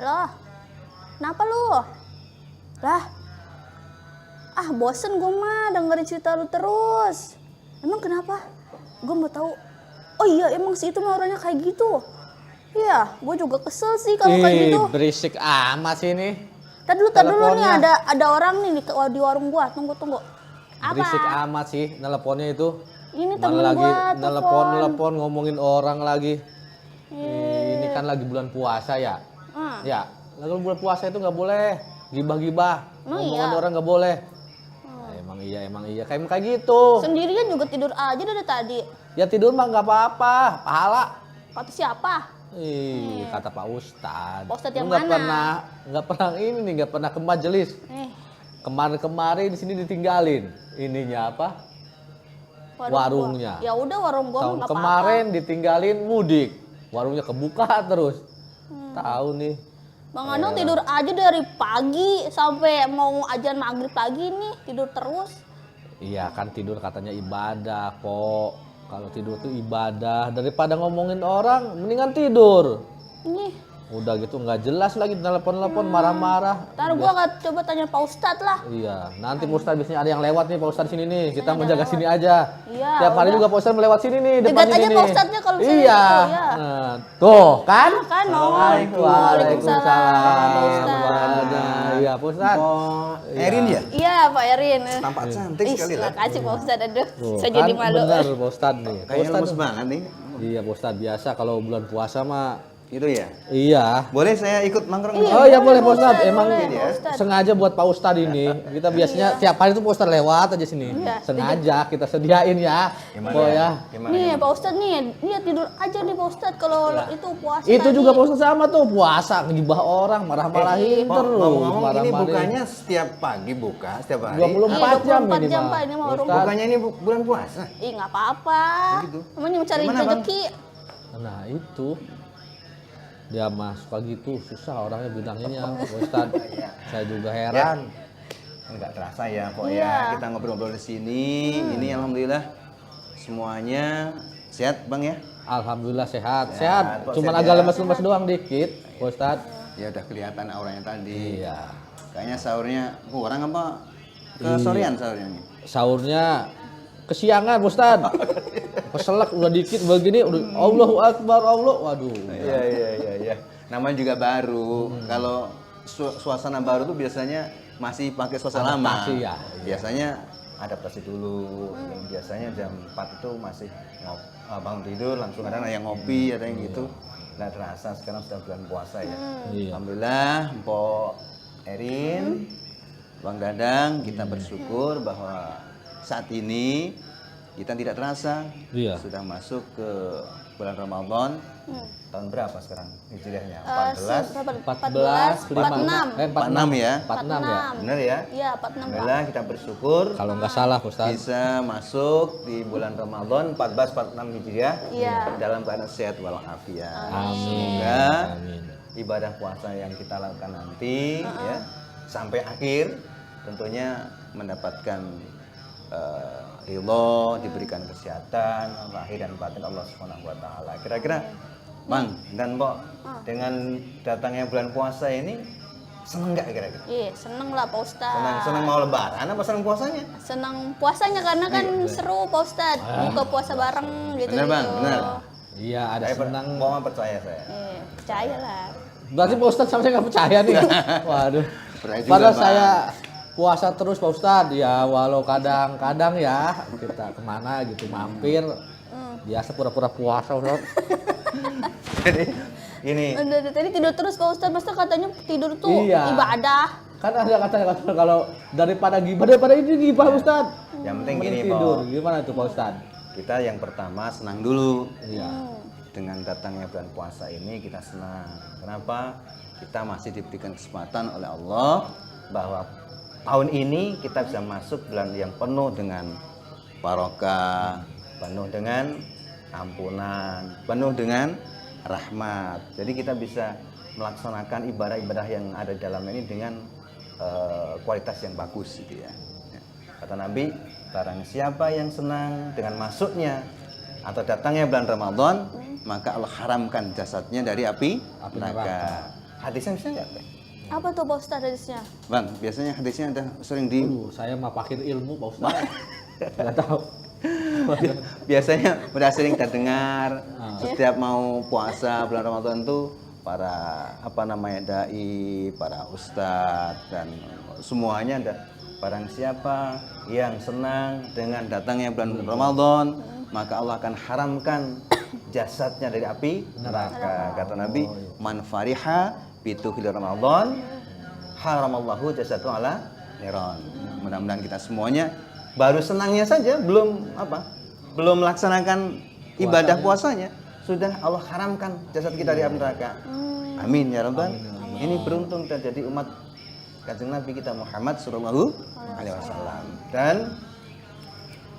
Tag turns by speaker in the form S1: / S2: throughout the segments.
S1: Halo, kenapa lu? Lah, bosen gue mah dengerin cerita lu terus. Emang kenapa? Gue mau tahu. Oh iya, emang sih itu mah orangnya kayak gitu. Iya, gue juga kesel sih kalau kayak gitu.
S2: Berisik amat sih ini.
S1: Tadi dulu nih
S2: Teleponnya.
S1: ada orang nih di warung gua. Tunggu. Apa?
S2: Berisik amat sih teleponnya itu.
S1: Ini
S2: Mana
S1: temen
S2: lagi
S1: gua
S2: telepon ngomongin orang lagi. Ini kan lagi bulan puasa ya. Ya, lagi bulan puasa itu nggak boleh gibah-gibah. Ngomongan
S1: iya?
S2: orang nggak boleh. Nah, emang iya kayak gitu.
S1: Sendirian juga tidur aja dari tadi.
S2: Ya tidur mah nggak apa-apa, pahala.
S1: Kata siapa?
S2: Kata Pak Ustadz.
S1: Pak Ustadz
S2: Lu
S1: yang
S2: nggak
S1: mana?
S2: nggak pernah ke majelis. Kemarin di sini ditinggalin. Ininya apa? Warungnya.
S1: Ya udah warung gua
S2: Tahun
S1: nggak apa-apa.
S2: kemarin ditinggalin mudik. Warungnya kebuka terus. Tahu nih.
S1: Bang Anung tidur aja dari pagi sampai mau azan maghrib pagi nih tidur terus.
S2: Iya kan tidur katanya ibadah kok. Kalau tidur tuh ibadah. Daripada ngomongin orang, mendingan tidur.
S1: Nih,
S2: Udah gitu nggak jelas lagi telepon marah-marah.
S1: ntar gua nggak coba tanya Pak Ustadz lah.
S2: Iya, nanti Pak Ustadz biasanya ada yang lewat nih Pak Ustadz sini nih. Kita menjaga sini aja.
S1: Iya,
S2: Tiap hari
S1: udah.
S2: juga Pak Ustadz melewat sini nih, depan
S1: Dekat
S2: sini
S1: aja
S2: nih.
S1: Pak Ustadznya kalau misalnya
S2: Iya.
S1: gitu, ya.
S2: Nah, tuh kan?
S1: Kan mau.
S2: Waalaikumsalam.
S1: Pak Ustadz.
S2: Iya, Pak Ustadz.
S3: Oh, Erin ya?
S1: Iya Pak Erin.
S3: Tampak cantik sekali lah.
S1: Makasih Pak Ustadz, aduh.
S2: Tuh,
S1: Saya
S2: kan
S1: jadi malu.
S2: bener Pak Ustadz nih. Pak
S3: Kayaknya
S2: Ustadz.
S3: lemes banget nih.
S2: Iya, Pak Ustadz biasa kalau bulan puasa mah.
S3: Itu ya?
S2: Iya.
S3: Boleh saya ikut nongkrong?
S2: Oh iya boleh Pak Ustadz. Emang
S1: Pak Ustadz.
S2: sengaja buat Pak Ustadz ini. Kita biasanya tiap hari tuh Pak Ustadz lewat aja sini.
S1: Iya.
S2: Sengaja kita sediain ya. Oh ya.
S1: Nih Pak Ustadz nih, dia tidur aja nih Pak Ustadz kalau itu puasa.
S2: Itu
S1: tadi.
S2: juga Pak Ustadz sama tuh puasa ngegibah orang, marah-marahin terus.
S3: Ngomong-ngomong ini
S2: Marah-marahin.
S3: bukanya setiap pagi buka, setiap hari.
S2: 24 jam
S1: 24
S2: ini
S1: jam
S2: mah.
S1: Pak ini mah warung.
S2: Ustadz.
S3: Bukannya ini bulan puasa?
S1: Ih nggak apa-apa.
S3: Begitu.
S1: Namanya mencari
S3: Gimana, Bang?
S1: rezeki.
S2: Nah itu dia mah suka gitu, susah orangnya bilangnya Pak Ustadz. Saya juga heran.
S3: Enggak terasa ya, kok
S1: Iya.
S3: ya. Kita ngobrol-ngobrol di sini. Ini alhamdulillah semuanya sehat, Bang ya.
S2: Alhamdulillah sehat.
S3: Sehat, Pak,
S2: Cuman
S3: sehat
S2: agak
S3: ya.
S2: lemes-lemes doang dikit, Pak Ustadz.
S3: Ya udah kelihatan auranya tadi.
S2: Iya.
S3: Kayaknya sahurnya kurang apa? Kesorean sahurnya nih.
S2: Sahurnya kesiangan, Pak Ustadz. Keselak udah dikit begini, udah Allahu Akbar, Allah. Waduh.
S3: Iya. Namanya juga baru. Kalau suasana baru tuh biasanya masih pakai suasana lama.
S2: Adaptasi ya.
S3: Biasanya adaptasi dulu. Biasanya jam 4 itu masih bangun tidur langsung ada yang ngopi, ada yang gitu. Nggak terasa sekarang sudah bulan puasa ya.
S2: Iya.
S3: Alhamdulillah, Mpok Erin, Bang Dadang, kita bersyukur bahwa saat ini kita tidak terasa
S2: Iya.
S3: sudah masuk ke bulan Ramadan. Tahun berapa sekarang hijriahnya?
S2: 14,
S1: 46.
S3: 46 ya?
S2: 46 ya.
S3: Benar ya?
S1: Iya 46 Pak.
S3: Alhamdulillah kita bersyukur
S2: Kalau nggak salah, Pak Ustadz.
S3: bisa masuk di bulan Ramadan 1446 Hijriah
S1: Iya.
S3: dalam keadaan sehat walafiat.
S2: Amin.
S3: Semoga
S2: Amin.
S3: ibadah puasa yang kita lakukan nanti ya sampai akhir tentunya mendapatkan ridho, diberikan kesehatan lahir dan batin Allah Subhanahu wa taala. Kira-kira Bang dan Mbok dengan datangnya bulan puasa ini seneng nggak kira-kira?
S1: Iya seneng lah Pak Ustadz.
S3: Seneng mau lebaran apa seneng puasanya?
S1: Seneng puasanya karena kan seru Pak Ustadz. Buka puasa bareng gitu.
S3: Bener Bang, bener.
S2: Iya, ada senang.
S3: Mbok percaya saya.
S1: Percaya lah.
S2: Berarti Pak Ustadz sama saya nggak percaya nih. Waduh.
S3: Percaya juga,
S2: Padahal
S3: Bang.
S2: saya puasa terus Pak Ustadz. Ya walau kadang-kadang ya kita kemana gitu mampir. Biasa pura-pura puasa Ustadz.
S3: Jadi ini
S1: Udah tadi tidur terus Pak Ustadz. Masa katanya tidur tuh
S2: Iya.
S1: ibadah.
S2: Kan ada kata-kata kalau daripada ini gibah Ustadz.
S3: yang penting
S2: Mending
S3: gini
S2: tidur.
S3: Pak.
S2: Gimana tuh Pak Ustadz?
S3: Kita yang pertama senang dulu.
S2: Iya.
S3: Dengan datangnya bulan puasa ini kita senang. Kenapa? Kita masih diberikan kesempatan oleh Allah bahwa tahun ini kita bisa masuk bulan yang penuh dengan barokah, penuh dengan ampunan, penuh dengan rahmat. Jadi kita bisa melaksanakan ibadah-ibadah yang ada di dalam ini dengan kualitas yang bagus gitu ya. Kata Nabi, barang siapa yang senang dengan masuknya atau datangnya bulan Ramadan, maka Allah haramkan jasadnya dari api neraka. Hadisnya bisa nggak, Pak?
S1: Apa tuh Pak Ustadz hadisnya?
S3: Bang, biasanya hadisnya ada sering di
S2: Saya mah pakir ilmu Pak Ustaz. Nggak tahu.
S3: biasanya udah sering terdengar setiap mau puasa bulan Ramadan tuh para dai, para ustadz dan semuanya ada barang siapa yang senang dengan datangnya bulan Ramadan maka Allah akan haramkan jasadnya dari api neraka. Kata Nabi, man fariha bituhil Ramadan haramallahu jasadu ala niron. Mudah-mudahan kita semuanya baru senangnya saja belum melaksanakan ibadah puasanya sudah Allah haramkan jasad kita dari api neraka. Amin ya rabbal. Ini beruntung kita jadi umat Kanjeng Nabi kita Muhammad sallallahu alaihi wasallam. Dan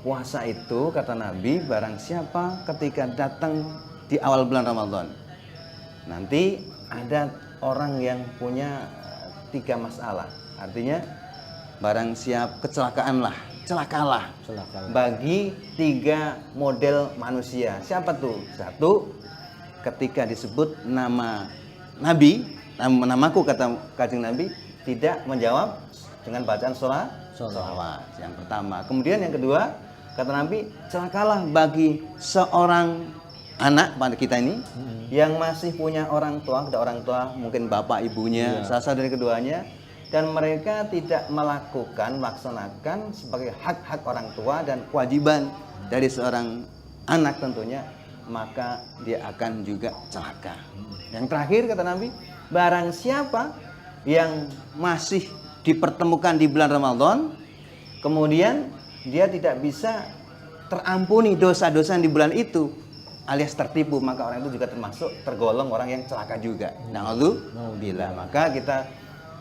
S3: puasa itu kata Nabi barang siapa ketika datang di awal bulan Ramadan nanti ada orang yang punya 3 masalah. Artinya barang siap celakalah bagi 3 model manusia. Siapa tuh? 1, ketika disebut nama Nabi, namaku kata Kanjeng Nabi, tidak menjawab dengan bacaan sholawat. Yang pertama. Kemudian yang kedua, kata Nabi, celakalah bagi seorang anak pada kita ini yang masih punya orang tua, ada orang tua mungkin bapak ibunya, salah satu dari keduanya, dan mereka tidak melaksanakan sebagai hak-hak orang tua dan kewajiban dari seorang anak tentunya, maka dia akan juga celaka. Yang terakhir kata Nabi, barang siapa yang masih dipertemukan di bulan Ramadan, kemudian dia tidak bisa terampuni dosa-dosa di bulan itu, alias tertipu, maka orang itu juga tergolong orang yang celaka juga. Na'udzubillah. Maka kita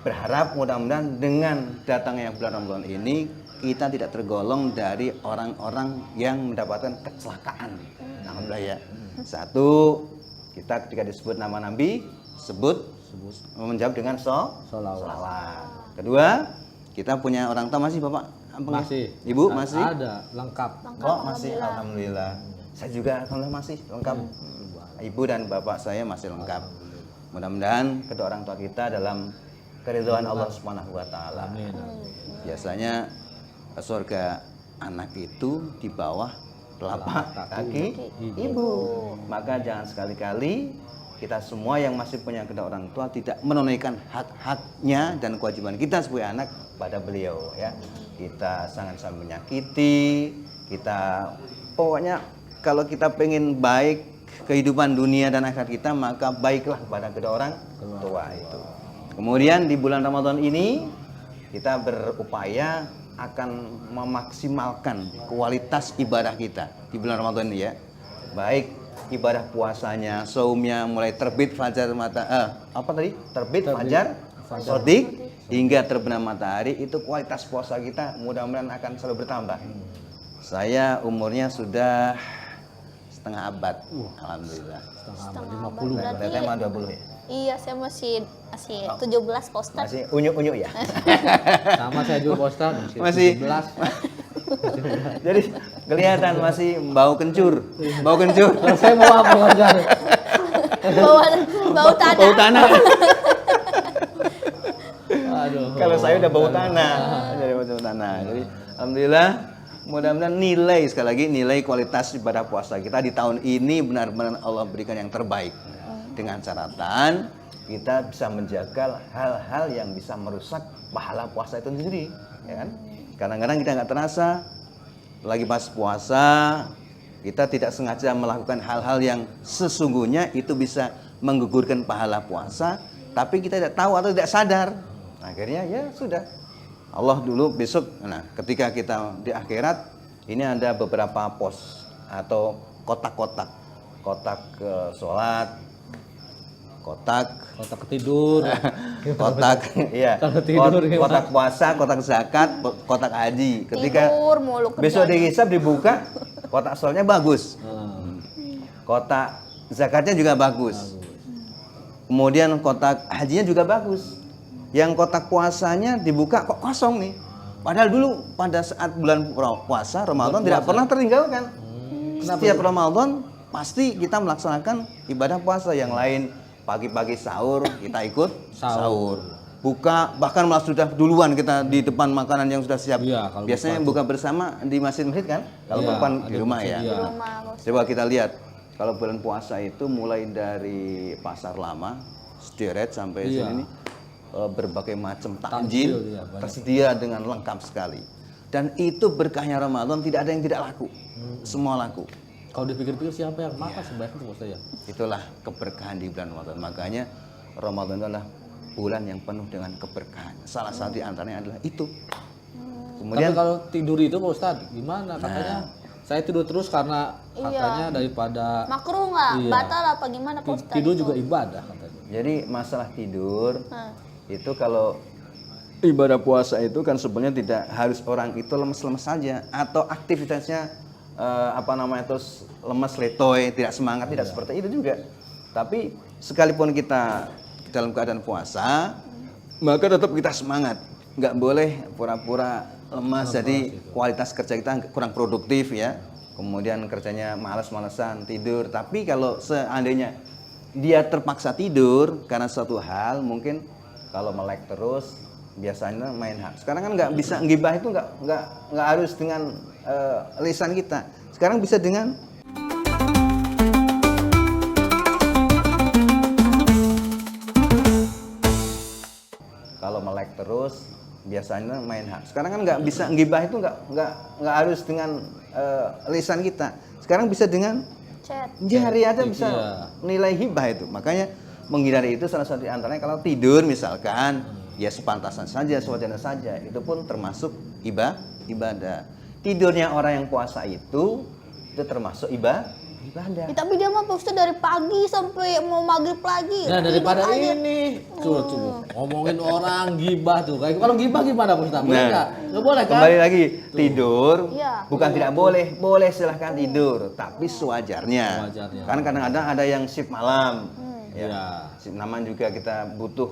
S3: berharap mudah-mudahan dengan datangnya bulan Ramadan ini kita tidak tergolong dari orang-orang yang mendapatkan kecelakaan. Alhamdulillah ya. 1, kita ketika disebut nama Nabi menjawab dengan sholawat. Kedua, kita punya orang tua masih Bapak?
S2: Masih.
S3: Ibu masih?
S2: Ada, lengkap.
S3: Masih, alhamdulillah. Saya juga alhamdulillah masih lengkap. Ibu dan bapak saya masih lengkap. Mudah-mudahan kedua orang tua kita dalam keridhaan Allah Subhanahu wa taala. Biasanya surga anak itu di bawah telapak kaki ibu. Maka jangan sekali-kali kita semua yang masih punya kedua orang tua tidak menunaikan hak-haknya dan kewajiban kita sebagai anak pada beliau ya. Kita sangat-sangat menyakiti, kita pokoknya kalau kita pengen baik kehidupan dunia dan akhirat kita maka baiklah kepada kedua orang tua itu. Kemudian di bulan Ramadan ini kita berupaya akan memaksimalkan kualitas ibadah kita di bulan Ramadan ini ya. Baik ibadah puasanya, saumnya mulai terbit fajar terbit fajar sodik hingga terbenam matahari, itu kualitas puasa kita mudah-mudahan akan selalu bertambah. Saya umurnya sudah setengah abad. Alhamdulillah.
S2: Setengah abad 50.
S3: Berarti emang 20 ya?
S1: Iya, saya masih 17 Pak Ustadz.
S3: Masih unyu-unyu ya?
S2: Sama saya juga Pak Ustadz,
S3: masih
S2: 17.
S3: Jadi kelihatan masih bau kencur. Bau kencur.
S2: Saya mau apa wajar?
S1: Bau tanah.
S3: Bau tanah.
S2: Aduh.
S3: Kalau saya udah bau tanah. Jadi bau tanah. Jadi alhamdulillah mudah-mudahan sekali lagi nilai kualitas ibadah puasa kita di tahun ini benar-benar Allah berikan yang terbaik. Dengan catatan kita bisa menjaga hal-hal yang bisa merusak pahala puasa itu sendiri, ya kan? Kadang-kadang kita nggak terasa lagi pas puasa kita tidak sengaja melakukan hal-hal yang sesungguhnya itu bisa menggugurkan pahala puasa, tapi kita tidak tahu atau tidak sadar. Akhirnya ya sudah. Allah dulu besok, ketika kita di akhirat ini ada beberapa pos atau kotak-kotak, kotak sholat, kotak
S2: tidur,
S3: kotak iya, kotak puasa, kotak zakat, kotak haji. Ketika
S1: Tidur mulu
S3: besok dihisab dibuka, kotak sholatnya bagus, kotak zakatnya juga bagus, kemudian kotak hajinya juga bagus. Yang kotak puasanya dibuka kok kosong nih. Padahal dulu pada saat bulan puasa Ramadan tidak pernah tertinggalkan. Setiap Ramadan pasti kita melaksanakan ibadah puasa. Yang lain pagi-pagi sahur kita ikut
S2: Sahur.
S3: sahur. Buka bahkan malah sudah duluan kita di depan makanan yang sudah siap.
S2: Iya, kalau
S3: Biasanya buka bersama di masjid-masjid kan? Kalau
S2: Iya,
S3: perempuan
S2: ada
S3: di rumah
S2: masjid,
S3: ya.
S2: iya.
S1: Rumah, Pak Ustadz.
S3: Coba kita lihat kalau bulan puasa itu mulai dari pasar lama, Sderet sampai
S2: Iya.
S3: sini nih, berbagai macam
S2: Takjil,
S3: takjil
S2: iya, banyak.
S3: tersedia dengan lengkap sekali. Dan itu berkahnya Ramadan, tidak ada yang tidak laku. Semua laku.
S2: Kalau dipikir-pikir siapa yang makan sebanyak itu Ustaz ya?
S3: Itulah keberkahan di bulan Ramadan. Makanya Ramadan itu adalah bulan yang penuh dengan keberkahan. Salah satu di antaranya adalah itu. Kemudian
S2: Tapi kalau tidur itu Pak Ustadz gimana? Katanya saya tidur terus karena katanya daripada
S1: Makruh nggak?
S2: Iya.
S1: Batal apa gimana Pak Ustadz?
S2: tidur
S1: itu?
S2: juga ibadah katanya.
S3: jadi masalah tidur
S1: Hah.
S3: itu kalau ibadah puasa itu kan sebenarnya tidak harus orang itu lemes-lemes saja atau aktivitasnya terus lemes letoy, tidak semangat, tidak seperti itu juga. Tapi sekalipun kita dalam keadaan puasa, maka tetap kita semangat. Nggak boleh pura-pura lemas, jadi kualitas kerja kita kurang produktif ya. Kemudian kerjanya malas-malesan, tidur. Tapi kalau seandainya dia terpaksa tidur karena suatu hal, mungkin kalau melek terus biasanya main hak. Sekarang kan nggak bisa ngibah itu nggak harus dengan lisan kita. Sekarang bisa dengan kalau melek terus biasanya main hak. Sekarang kan nggak bisa ngibah itu nggak harus dengan lisan kita. Sekarang bisa dengan
S1: Chat.
S3: jari aja
S2: Iya.
S3: bisa nilai hibah itu. Makanya menghindari itu salah satu di antaranya kalau tidur misalkan ya sepantasan saja, sewajarnya saja. Itu pun termasuk ibadah. Tidurnya orang yang puasa itu termasuk ibadah.
S1: Ya, tapi dia mah Pak Ustadz dari pagi sampai mau maghrib lagi.
S2: Nah daripada
S1: Tidur aja.
S2: ini coba ngomongin orang gibah tuh. Kayak kalau gibah gimana Pak Ustadz? Boleh nggak? Nggak boleh kan?
S3: Kembali lagi tidur
S1: Iya.
S3: bukan tidak boleh silahkan tidur tapi sewajarnya.
S2: Sewajarnya.
S3: Kan kadang-kadang ada yang shift malam.
S2: Iya.
S3: Shift malam juga kita butuh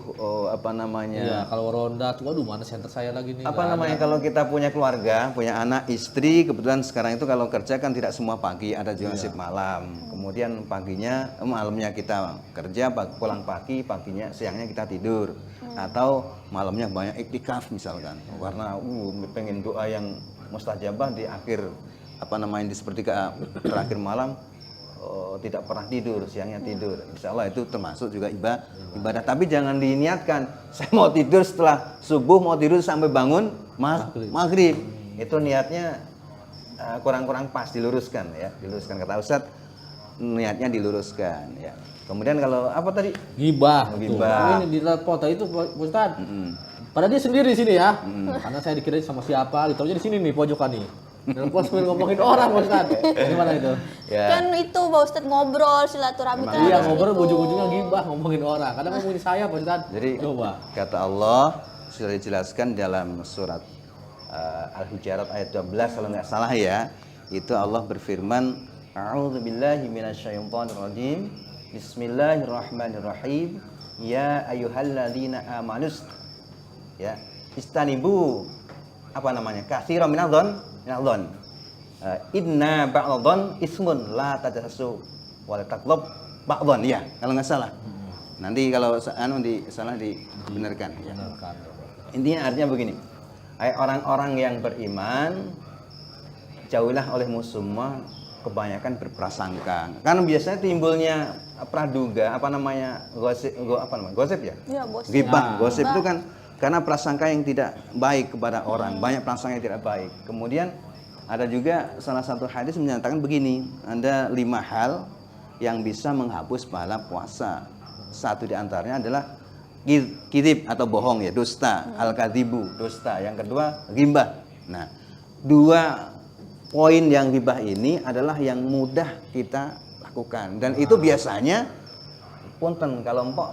S2: Iya, kalau ronda tuh aduh mana center saya lagi nih.
S3: apa namanya kalau kita punya keluarga, punya anak, istri, kebetulan sekarang itu kalau kerja kan tidak semua pagi, ada juga shift malam. Kemudian paginya, malamnya kita kerja, pulang pagi, paginya, siangnya kita tidur. Atau malamnya banyak iktikaf misalkan, karena pengen doa yang mustajabah di akhir di sepertiga terakhir malam. Tidak pernah tidur, siangnya tidur. Insya Allah itu termasuk juga ibadah. Tapi jangan diniatkan, saya mau tidur setelah subuh, mau tidur sampai bangun maghrib. Itu niatnya kurang-kurang pas, diluruskan ya. Diluruskan kata Ustadz, niatnya diluruskan ya. Kemudian kalau apa tadi?
S2: Gibah.
S3: Gibah.
S2: Ini di foto itu Pak Ustadz. Padahal dia sendiri di sini ya. Karena saya dikira sama siapa, gitu aja di sini nih pojokan nih. Dalam pos ngomongin orang Pak Ustadz. Gimana itu?
S3: Ya.
S1: Kan itu Pak Ustadz ngobrol silaturahmi kan
S2: Iya
S1: harus
S2: ngobrol
S1: gitu.
S2: ujung-ujungnya gibah ngomongin orang. Kadang ngomongin saya Pak Ustadz.
S3: Jadi
S2: coba.
S3: kata Allah sudah dijelaskan dalam surat Al-Hujurat ayat 12 kalau nggak salah ya. Itu Allah berfirman, A'udzubillahi minasyaitonirrajim. Bismillahirrahmanirrahim. Ya ayyuhalladzina amanus. Ya, istanibu katsiran minadh-dhon. Inna ba'dhan ismun la tajassasu wa la taqlab ba'dhan ya kalau nggak salah. Nanti kalau salah dibenarkan ya. Intinya artinya begini. Hai orang-orang yang beriman, jauhilah olehmu semua kebanyakan berprasangka. Karena biasanya timbulnya praduga gosip ya?
S1: Iya, gosip.
S3: Ghibah, gosip itu kan karena prasangka yang tidak baik kepada orang, banyak prasangka yang tidak baik. Kemudian ada juga salah satu hadis menyatakan begini, ada 5 hal yang bisa menghapus pahala puasa. Satu di antaranya adalah kidib atau bohong ya, dusta, al-kadzibu, dusta. Yang kedua, ghibah. Nah, 2 poin yang ghibah ini adalah yang mudah kita lakukan. Dan itu biasanya, punten kalau empok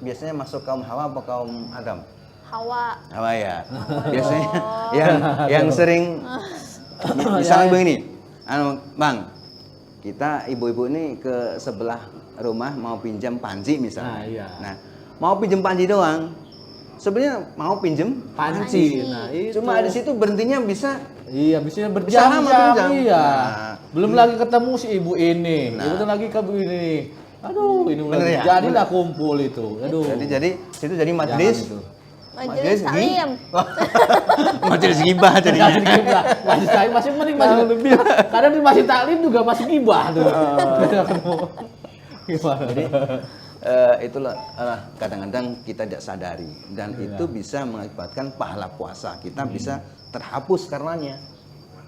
S3: biasanya masuk kaum Hawa atau kaum Adam?
S1: Hawa.
S3: Apa ya? Biasanya yang sering misalnya begini, Bang, kita ibu-ibu ini ke sebelah rumah mau pinjam panci misalnya.
S2: Nah, iya.
S3: Nah, mau pinjam panci doang. Sebenarnya mau pinjam panci.
S2: Nah, itu.
S3: Cuma di situ berhentinya bisa
S2: Iya, biasanya
S3: lama
S2: berjam-jam.
S3: berjam.
S2: Iya.
S3: Nah,
S2: Belum lagi ketemu si ibu ini. Ibu tuh lagi ke ibu ini. Aduh, ini
S3: Bener
S2: mulai
S3: ya?
S2: jadilah kumpul itu. Aduh.
S3: Jadi situ jadi
S2: Jangan
S3: majelis
S2: itu.
S1: Majelis taklim.
S3: majelis gibah jadinya.
S2: Masih gibah. Masih taklim masih mending masih lebih. Kadang di masih taklim juga masih gibah tuh. Gimana?
S3: Jadi itulah kadang-kadang kita tidak sadari dan itu bisa mengakibatkan pahala puasa kita bisa terhapus karenanya.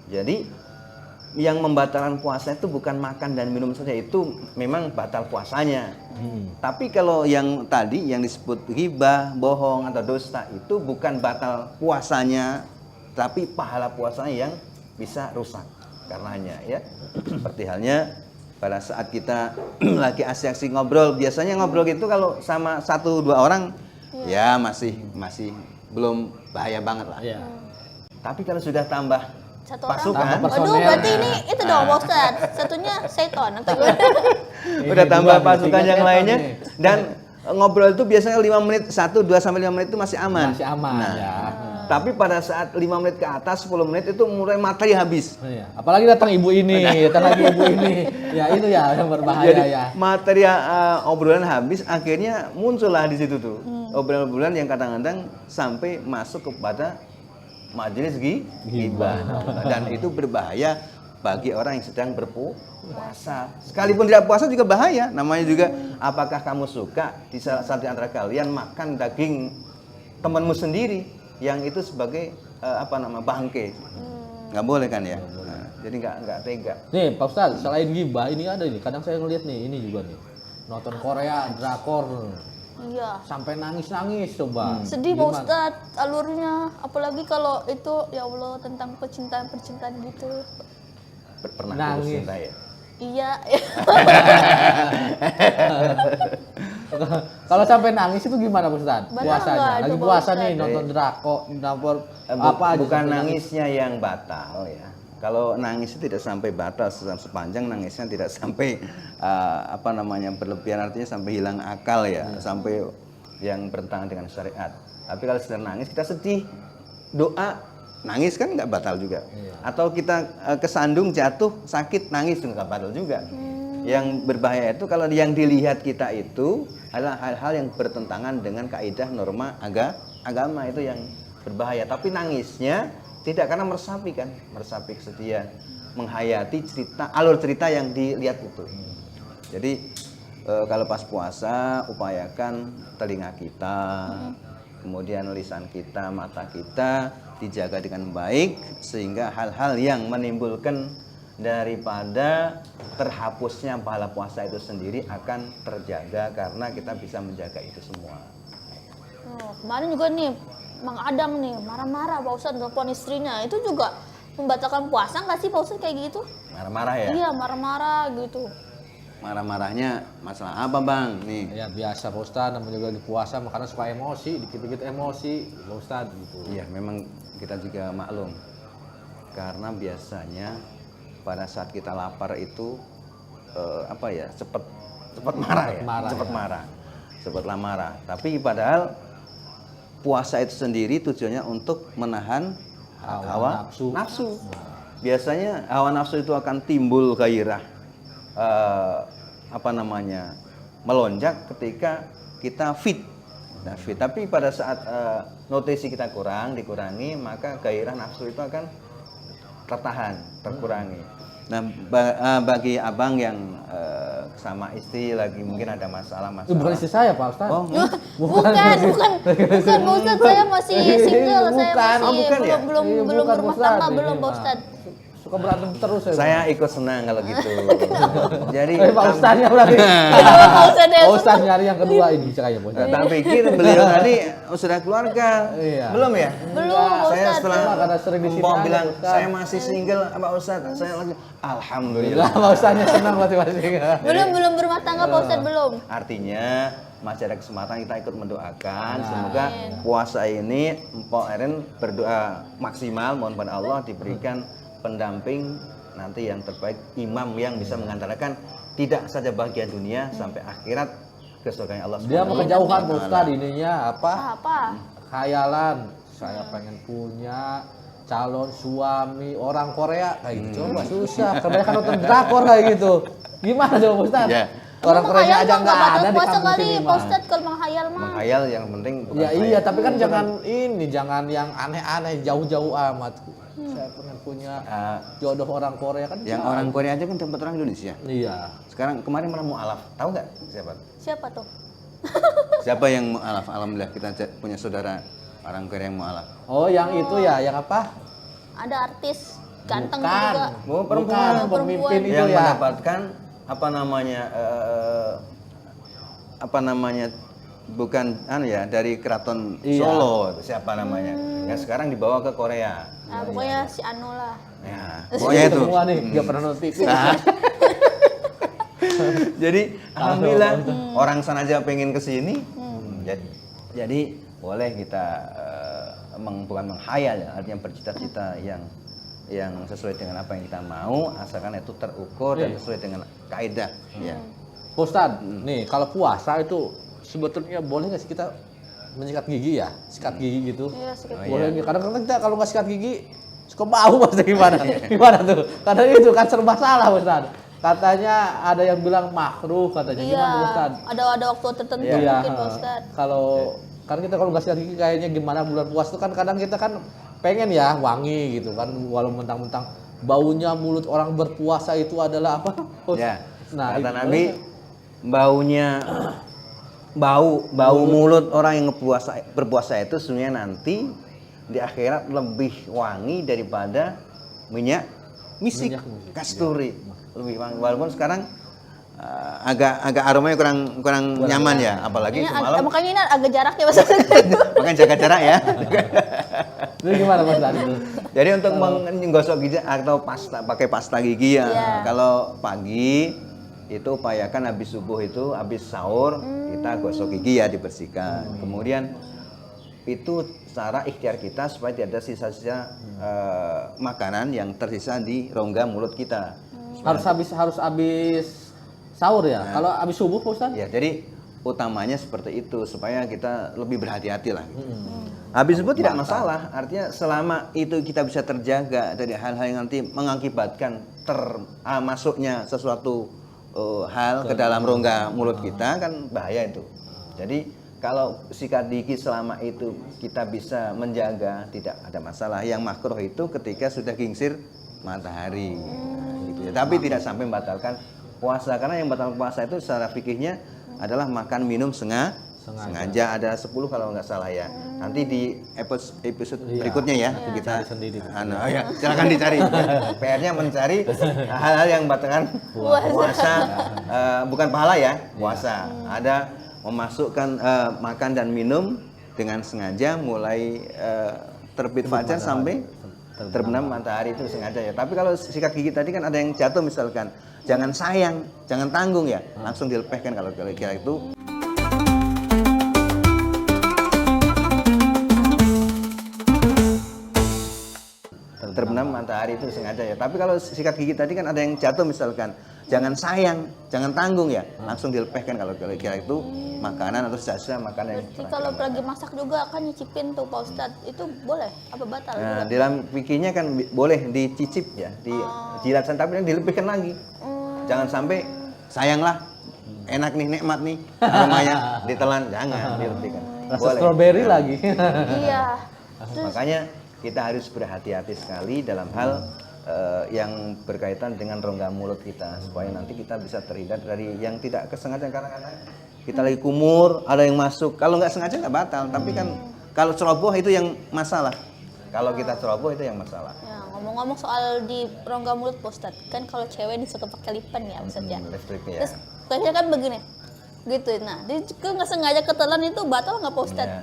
S3: Jadi yang membatalkan puasa itu bukan makan dan minum saja, itu memang batal puasanya. Tapi kalau yang tadi yang disebut ghibah, bohong atau dusta itu bukan batal puasanya, tapi pahala puasanya yang bisa rusak karenanya ya. Seperti halnya pada saat kita lagi asik-asik ngobrol, biasanya ngobrol gitu kalau sama 1-2 orang ya masih belum bahaya banget lah.
S2: Iya.
S3: Tapi kalau sudah tambah
S1: Satu
S3: pasukan,
S1: orang.
S2: Tambah personel.
S1: Waduh, berarti ini itu dong Pak Ustadz. Satunya seton atau gimana?
S3: udah tambah
S2: Dua,
S3: pasukan
S2: tiga
S3: yang
S2: setan
S3: lainnya
S2: nih.
S3: dan ngobrol itu biasanya 5 menit, 1-2-5 menit itu masih aman.
S2: Masih aman ya.
S3: Tapi pada saat 5 menit ke atas, 10 menit itu mulai materi habis.
S2: Iya. Apalagi datang ibu ini, datang lagi ibu ini. Ya itu ya yang berbahaya
S3: Jadi
S2: ya.
S3: materi obrolan habis, akhirnya muncullah di situ tuh obrolan-obrolan yang kadang-kadang sampai masuk kepada majelis ghibah. Dan itu berbahaya bagi orang yang sedang berpuasa. Sekalipun tidak puasa juga bahaya. Namanya juga, apakah kamu suka di salah satu antara kalian makan daging temanmu sendiri yang itu sebagai bangke? Nggak boleh kan ya? Nah, jadi nggak tega.
S2: Nih Pak Ustadz, selain gibah ini ada nih. Kadang saya ngeliat nih, ini juga nih. Nonton Korea, drakor.
S1: Iya.
S2: Sampai nangis-nangis coba.
S1: Sedih Pak
S2: Gimana?
S1: Ustadz alurnya. Apalagi kalau itu ya Allah tentang percintaan gitu.
S3: Pernah
S2: Nangis.
S3: putus cinta ya?
S1: Iya.
S2: Kalau sampai nangis itu gimana Pak Ustadz?
S1: Batal
S2: Puasanya.
S1: nggak
S2: Lagi
S1: itu, Pak
S2: puasa
S1: Ustadz?
S2: nih nonton drakor,
S3: Apa
S2: aja
S3: bukan
S2: sampai
S3: nangisnya yang batal ya. Kalau nangis itu tidak sampai batal, sepanjang nangisnya tidak sampai berlebihan, artinya sampai hilang akal ya, sampai yang bertentangan dengan syariat. Tapi kalau sedang nangis kita sedih, doa, nangis kan nggak batal juga. Atau kita kesandung, jatuh, sakit, nangis juga nggak batal juga. Yang berbahaya itu kalau yang dilihat kita itu adalah hal-hal yang bertentangan dengan kaidah norma agama, itu yang berbahaya. Tapi nangisnya tidak karena meresapi kesedihan, menghayati alur cerita yang dilihat itu. Jadi kalau pas puasa upayakan telinga kita, kemudian lisan kita, mata kita dijaga dengan baik sehingga hal-hal yang menimbulkan daripada terhapusnya pahala puasa itu sendiri akan terjaga karena kita bisa menjaga itu semua.
S1: Kemarin juga nih Mang Adang nih marah-marah Pak Ustadz telepon istrinya. Itu juga membatalkan puasa nggak sih Pak Ustadz kayak gitu?
S3: Marah-marah ya?
S1: Iya marah-marah gitu.
S3: Marah-marahnya masalah apa bang? Nih.
S2: Ya biasa Pak Ustadz, namanya juga di puasa makanya suka emosi, dikit-dikit emosi Pak Ustadz gitu.
S3: Iya memang kita juga maklum karena biasanya pada saat kita lapar itu cepat marah ya, cepatlah marah. Tapi padahal puasa itu sendiri tujuannya untuk menahan hawa nafsu. Biasanya hawa nafsu itu akan timbul gairah melonjak ketika kita fit. Nah, fit. Tapi pada saat nutrisi kita dikurangi, maka gairah nafsu itu akan terkurangi. Nah, bagi abang yang sama istri lagi mungkin ada masalah.
S2: Itu bukan istri saya Pak Ustadz.
S3: Oh,
S1: bukan Pak Ustadz, saya masih single, saya
S2: Bukan.
S1: masih
S3: bukan ya?
S1: belum
S2: Iya,
S1: belum
S2: bukan,
S1: berumah
S2: Pak Ustadz.
S1: tangga, belum
S2: Ini
S1: Pak
S2: mah.
S1: Ustadz.
S2: Suka berantem terus
S3: saya ikut senang kalau gitu. Jadi
S2: Pak Ustadznya berarti.
S1: Pak Ustadz ya.
S2: Pak Ustadz nyari yang kedua ini saya Pak Ustadz.
S3: tak pikir beliau tadi sudah keluarga.
S2: Iya.
S3: Belum ya?
S1: Belum Pak
S3: Saya
S1: Ustadz.
S3: setelah
S2: Karena sering di sini
S3: mau
S2: aja,
S3: bilang
S2: Ustadz.
S3: saya masih single Pak Ustadz, saya lagi alhamdulillah.
S2: Pak Ustadznya senang masing-masing.
S1: Belum berumah tangga Pak Ustadz belum.
S3: Artinya masih ada kesempatan kita ikut mendoakan semoga puasa ini Mpok Erin berdoa maksimal, mohon pada Allah diberikan pendamping nanti yang terbaik, imam yang bisa mengantarkan tidak saja bahagia dunia sampai akhirat ke surganya Allah
S2: Dia mau
S3: Subhanahu wa
S2: kejauhan
S3: ta'ala.
S2: Pak Ustadz, ininya apa?
S1: Apa?
S2: Khayalan. Saya pengen punya calon suami orang Korea kayak gitu. Coba susah. Kebanyakan nonton drakor kayak gitu. Gimana coba Pak Ustadz?
S3: Ya.
S2: Orang Korea aja nggak ada di
S1: puasa
S2: kampung
S1: kali,
S2: sini
S1: Pak
S2: mah.
S1: Ustadz, kalau menghayal mah.
S3: Menghayal yang penting bukan
S2: Ya iya,
S3: hayal.
S2: tapi kan jangan yang aneh-aneh jauh-jauh amat. Saya pengen punya
S3: Ah,
S2: jodoh orang Korea kan.
S3: yang
S2: jauh.
S3: orang Korea aja kan dapat orang Indonesia.
S2: Iya.
S3: Sekarang kemarin malah mualaf, tahu nggak siapa?
S1: Siapa tuh?
S3: Siapa yang mualaf? Alhamdulillah kita punya saudara orang Korea yang mualaf.
S2: Oh, yang itu ya, yang apa?
S1: Ada artis ganteng
S2: Bukan.
S1: juga.
S3: Oh, perempuan.
S2: Bukan, pemimpin itu
S3: Yang
S2: ya.
S3: mendapatkan apa namanya bukan ya dari keraton
S2: Iya.
S3: Solo, siapa namanya? Yang sekarang dibawa ke Korea.
S1: Nah, pokoknya si Anu lah.
S3: Ya, pokoknya itu.
S2: Semua nih, nggak pernah nonton TV.
S3: Jadi alhamdulillah orang sana aja pengen ke sini. Jadi boleh kita bukan menghayal ya, artinya bercita-cita yang sesuai dengan apa yang kita mau, asalkan itu terukur dan sesuai dengan kaidah ya.
S2: Pak Ustadz, nih kalau puasa itu sebetulnya boleh nggak sih kita menyikat gigi ya? Sikat gigi gitu.
S1: Iya, sekitar.
S2: Boleh nggak? Kadang-kadang kita kalau nggak sikat gigi suka bau pasti gimana? Gimana tuh? Karena itu kan serba salah Ustadz. Katanya ada yang bilang makruh katanya.
S1: Iya,
S2: Gimana Ustadz?
S1: ada waktu tertentu
S2: Iya,
S1: mungkin Pak Ustadz.
S2: kalau kan kita kalau nggak sikat gigi kayaknya gimana bulan puasa tuh kan kadang kita kan pengen ya wangi gitu kan, walau mentang-mentang baunya mulut orang berpuasa itu adalah apa?
S3: Ya.
S2: Nah,
S3: Kata
S2: itu
S3: Nabi baunya bau mulut orang yang berpuasa itu sebenarnya nanti di akhirat lebih wangi daripada minyak misik, kasturi. Lebih wangi walaupun sekarang agak aromanya kurang nyaman ya, apalagi semalam.
S1: Makanya ini agak jarak ya Mas Ustadz.
S3: Makanya jaga jarak ya.
S2: Itu gimana Mas Ustadz itu?
S3: Jadi untuk menggosok gigi atau pakai pasta gigi ya.
S1: Iya.
S3: Kalau pagi itu upayakan habis subuh itu, habis sahur kita gosok gigi ya, dibersihkan. Kemudian itu cara ikhtiar kita supaya tidak ada sisa-sisa makanan yang tersisa di rongga mulut kita.
S2: Harus habis sahur ya. Kalau habis subuh Pak Ustadz?
S3: Ya, jadi utamanya seperti itu supaya kita lebih berhati-hati lah. Habis subuh tidak masalah, artinya selama itu kita bisa terjaga dari hal-hal yang nanti mengakibatkan masuknya sesuatu hal ke dalam rongga mulut kita kan bahaya itu. Jadi kalau sikat gigi selama itu kita bisa menjaga tidak ada masalah. Yang makruh itu ketika sudah gingsir matahari. Gitu ya. Tapi tidak sampai membatalkan puasa karena yang batal puasa itu secara fikihnya adalah makan minum sengaja. Ada 10 kalau nggak salah ya. Nanti di episode berikutnya ya kita
S2: sendiri.
S3: Ya, silakan dicari. PR-nya mencari hal-hal yang membatalkan puasa, bukan pahala ya, puasa. Ada memasukkan makan dan minum dengan sengaja mulai terbit fajar sampai terbenam matahari itu sengaja ya. Tapi kalau sikat gigi tadi kan ada yang jatuh misalkan, jangan sayang, jangan tanggung ya, langsung dilepehkan kalau kira itu. Terbenam matahari itu sengaja ya. Tapi kalau sikat gigi tadi kan ada yang jatuh misalkan, jangan sayang, jangan tanggung ya, langsung dilepehkan kalau kira itu makanan atau sisa makanan yang
S1: Berarti kalau lagi masak juga kan nyicipin tuh Pak Ustadz, itu boleh apa batal juga?
S3: Nah, dalam fikihnya kan boleh dicicip ya, dijilat tapi dilepihkan lagi. Jangan sampai sayanglah, enak nih, nikmat nih, aromanya ditelan, jangan dilepihkan.
S2: Rasa stroberi lagi.
S1: Iya.
S3: Makanya kita harus berhati-hati sekali dalam hal yang berkaitan dengan rongga mulut kita supaya nanti kita bisa terhindar dari yang tidak kesengajaan karena kita lagi kumur, ada yang masuk. Kalau nggak sengaja nggak batal, tapi kan kalau ceroboh itu yang masalah. Kalau kita ceroboh itu yang masalah.
S1: Ya, ngomong-ngomong soal di rongga mulut Pak Ustadz, kan kalau cewek disuka pakai lipen ya Ustadz ya.
S3: Listriknya ya.
S1: Terus kayaknya kan begini, gitu. Nah, dia nggak sengaja ketelan itu batal nggak Pak Ustadz?
S3: Ya.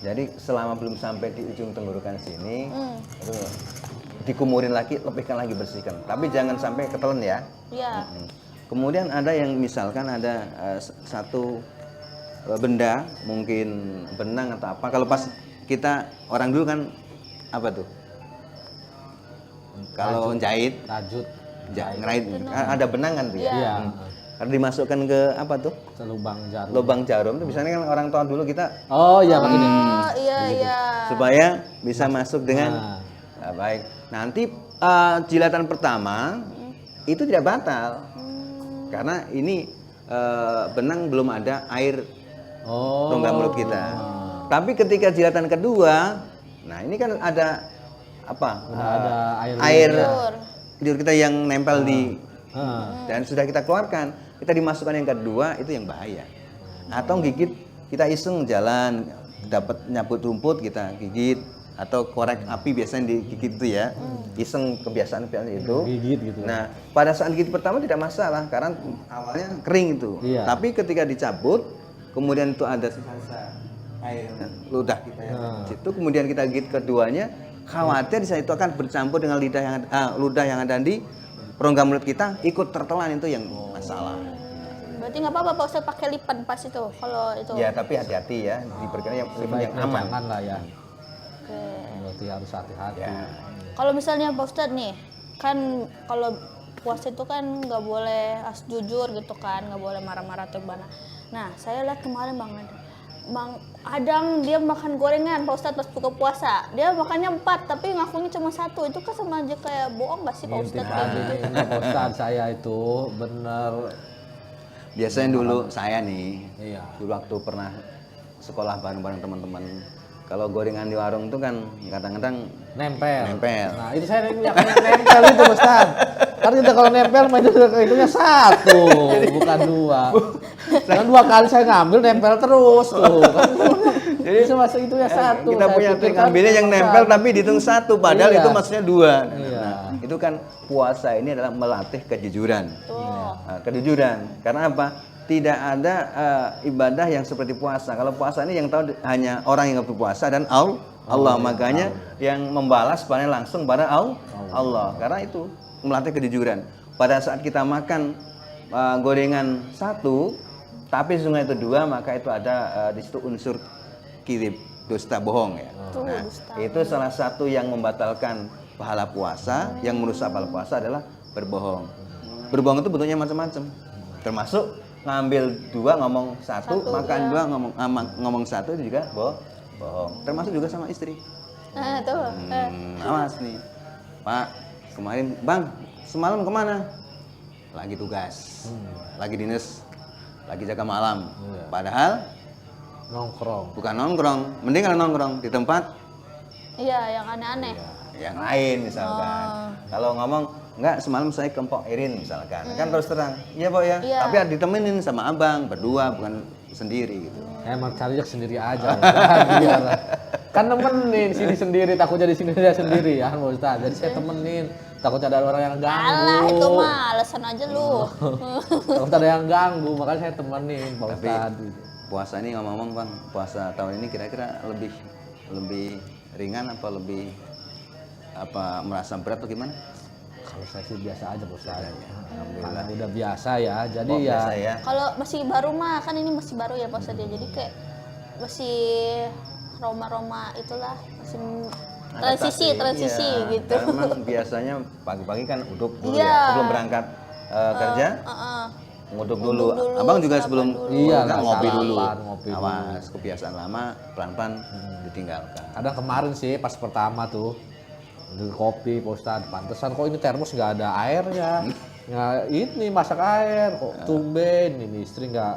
S3: Jadi selama belum sampai di ujung tenggorokan sini, itu dikumurin lagi, lepihkan lagi, bersihkan. Tapi jangan sampai ketelan ya.
S1: Iya.
S3: Kemudian ada yang misalkan ada satu benda, mungkin benang atau apa. Kalau pas kita orang dulu kan apa tuh? Kalau jahit,
S2: Rajut.
S3: ngerait, ada benang kan tuh ya.
S2: Iya.
S3: Kalau dimasukkan ke apa tuh?
S2: Lubang jarum.
S3: Lubang jarum tuh biasanya kan orang tua dulu kita
S2: Oh iya begini.
S1: Oh iya iya.
S3: supaya bisa masuk dengan baik. Nanti jilatan pertama itu tidak batal karena ini benang belum ada air
S2: Oh.
S3: rongga mulut kita. Tapi ketika jilatan kedua, nah ini kan ada apa?
S2: Udah ada
S3: air
S1: Liur.
S3: liur kita yang nempel di
S2: Ah.
S3: dan sudah kita keluarkan, kita dimasukkan yang kedua, itu yang bahaya. Atau gigit, kita iseng jalan dapat nyabut rumput kita gigit, atau korek api biasanya digigit itu ya, iseng kebiasaan itu.
S2: Gigit gitu.
S3: Nah, pada saat gigit pertama tidak masalah karena awalnya kering itu.
S2: Iya.
S3: Tapi ketika dicabut, kemudian itu ada sisa air ludah kita ya. Situ kemudian kita gigit keduanya, khawatir di saat itu akan bercampur dengan ludah yang ada di rongga mulut kita, ikut tertelan, itu yang masalah.
S1: Berarti nggak apa-apa Pak Ustadz pakai lipan pas itu kalau itu.
S3: Ya, tapi hati-hati ya, diberikan yang aman.
S2: Jangan lah ya.
S1: Oke.
S2: Berarti harus hati-hati.
S3: Ya.
S1: Kalau misalnya Pak Ustadz nih, kan kalau puasa itu kan nggak boleh jujur gitu kan, nggak boleh marah-marah atau gimana. Nah, saya lihat kemarin Bang Adang dia makan gorengan Pak Ustadz pas buka puasa. Dia makannya 4 tapi ngakunya cuma 1. Itu kan sama aja kayak bohong nggak sih Pak Ustadz kayak gitu?
S2: Pak Ustadz, saya itu bener.
S3: Biasanya dulu saya nih,
S2: Iya.
S3: dulu waktu pernah sekolah bareng-bareng teman-teman, kalau gorengan di warung itu kan kadang-kadang
S2: Nempel.
S3: Nempel.
S2: Nah, itu saya yakin nempel itu, Ustaz. Karena kita kalau nempel mah itunya 1, bukan 2. Kan 2 kali saya ngambil nempel terus tuh. Jadi masuk itu ya 1.
S3: kita punya trik ambilnya yang nempel tapi dihitung 1, padahal
S2: Iya.
S3: itu maksudnya 2.
S2: Iya.
S3: Nah, itu kan puasa ini adalah melatih kejujuran.
S1: Tuh.
S3: Nah, kejujuran. Karena apa? Tidak ada ibadah yang seperti puasa. Kalau puasa ini yang tahu hanya orang yang berpuasa dan Allah. Makanya yang membalas paling langsung pada Allah. Karena itu melatih kejujuran. Pada saat kita makan gorengan 1, tapi sesungguhnya itu 2, maka itu ada di situ unsur kirib, dusta, bohong ya.
S1: Tuh,
S3: Nah,
S1: dusta.
S3: itu salah satu yang membatalkan pahala puasa, yang merusak pahala puasa adalah berbohong. Berbohong itu bentuknya macam-macam. Termasuk ngambil 2 ngomong 1, makan 2 ngomong 1 itu juga bohong. Termasuk juga sama istri.
S1: Nah, tuh.
S3: Awas nih. Pak, kemarin Bang, semalam kemana? Lagi tugas, lagi dinas, lagi jaga malam.
S2: Iya.
S3: Padahal
S2: Nongkrong.
S3: bukan nongkrong. Mending kalau nongkrong di tempat
S1: Iya, yang aneh-aneh.
S3: yang lain misalkan. Kalau ngomong enggak, semalam saya ke Mpok Irin misalkan, kan terus terang, iya Pak ya,
S1: Iya.
S3: tapi ditemenin sama abang berdua, bukan sendiri gitu.
S2: Emang cari sendiri aja. Biar kan nemenin sini sendiri, takutnya di sini dia sendiri ya, Pak Ustaz. Jadi saya temenin, takutnya ada orang yang ganggu.
S1: Alah, itu mah alasan aja lu.
S2: Takut ada yang ganggu, makanya saya temenin Pak
S3: Tapi
S2: Ustaz.
S3: puasa ini ngomong-ngomong Bang, puasa tahun ini kira-kira lebih ringan apa lebih merasa berat atau gimana?
S2: Kalau saya sih biasa aja Pak Ustaz.
S3: Alhamdulillah.
S2: Karena udah biasa ya, jadi
S3: Oh,
S2: ya.
S3: biasa ya.
S1: Kalau masih baru mah kan ini masih baru ya Pak Ustadz ya. Jadi kayak masih Roma-Roma itulah, masih transisi
S3: Iya,
S1: gitu.
S3: karena memang biasanya pagi-pagi kan uduk dulu
S1: Iya.
S3: ya, sebelum berangkat kerja. Nguduk dulu. Abang juga sebelum
S2: Iya,
S3: berangkat
S2: nggak
S3: ngopi
S2: sarapan,
S3: dulu.
S2: ngopi dulu.
S3: Awas, kebiasaan lama pelan-pelan ditinggalkan.
S2: Kadang kemarin sih pas pertama tuh di kopi Pak Ustadz, pantesan kok ini termos nggak ada airnya. Ya ini masak air kok tumben ini istri nggak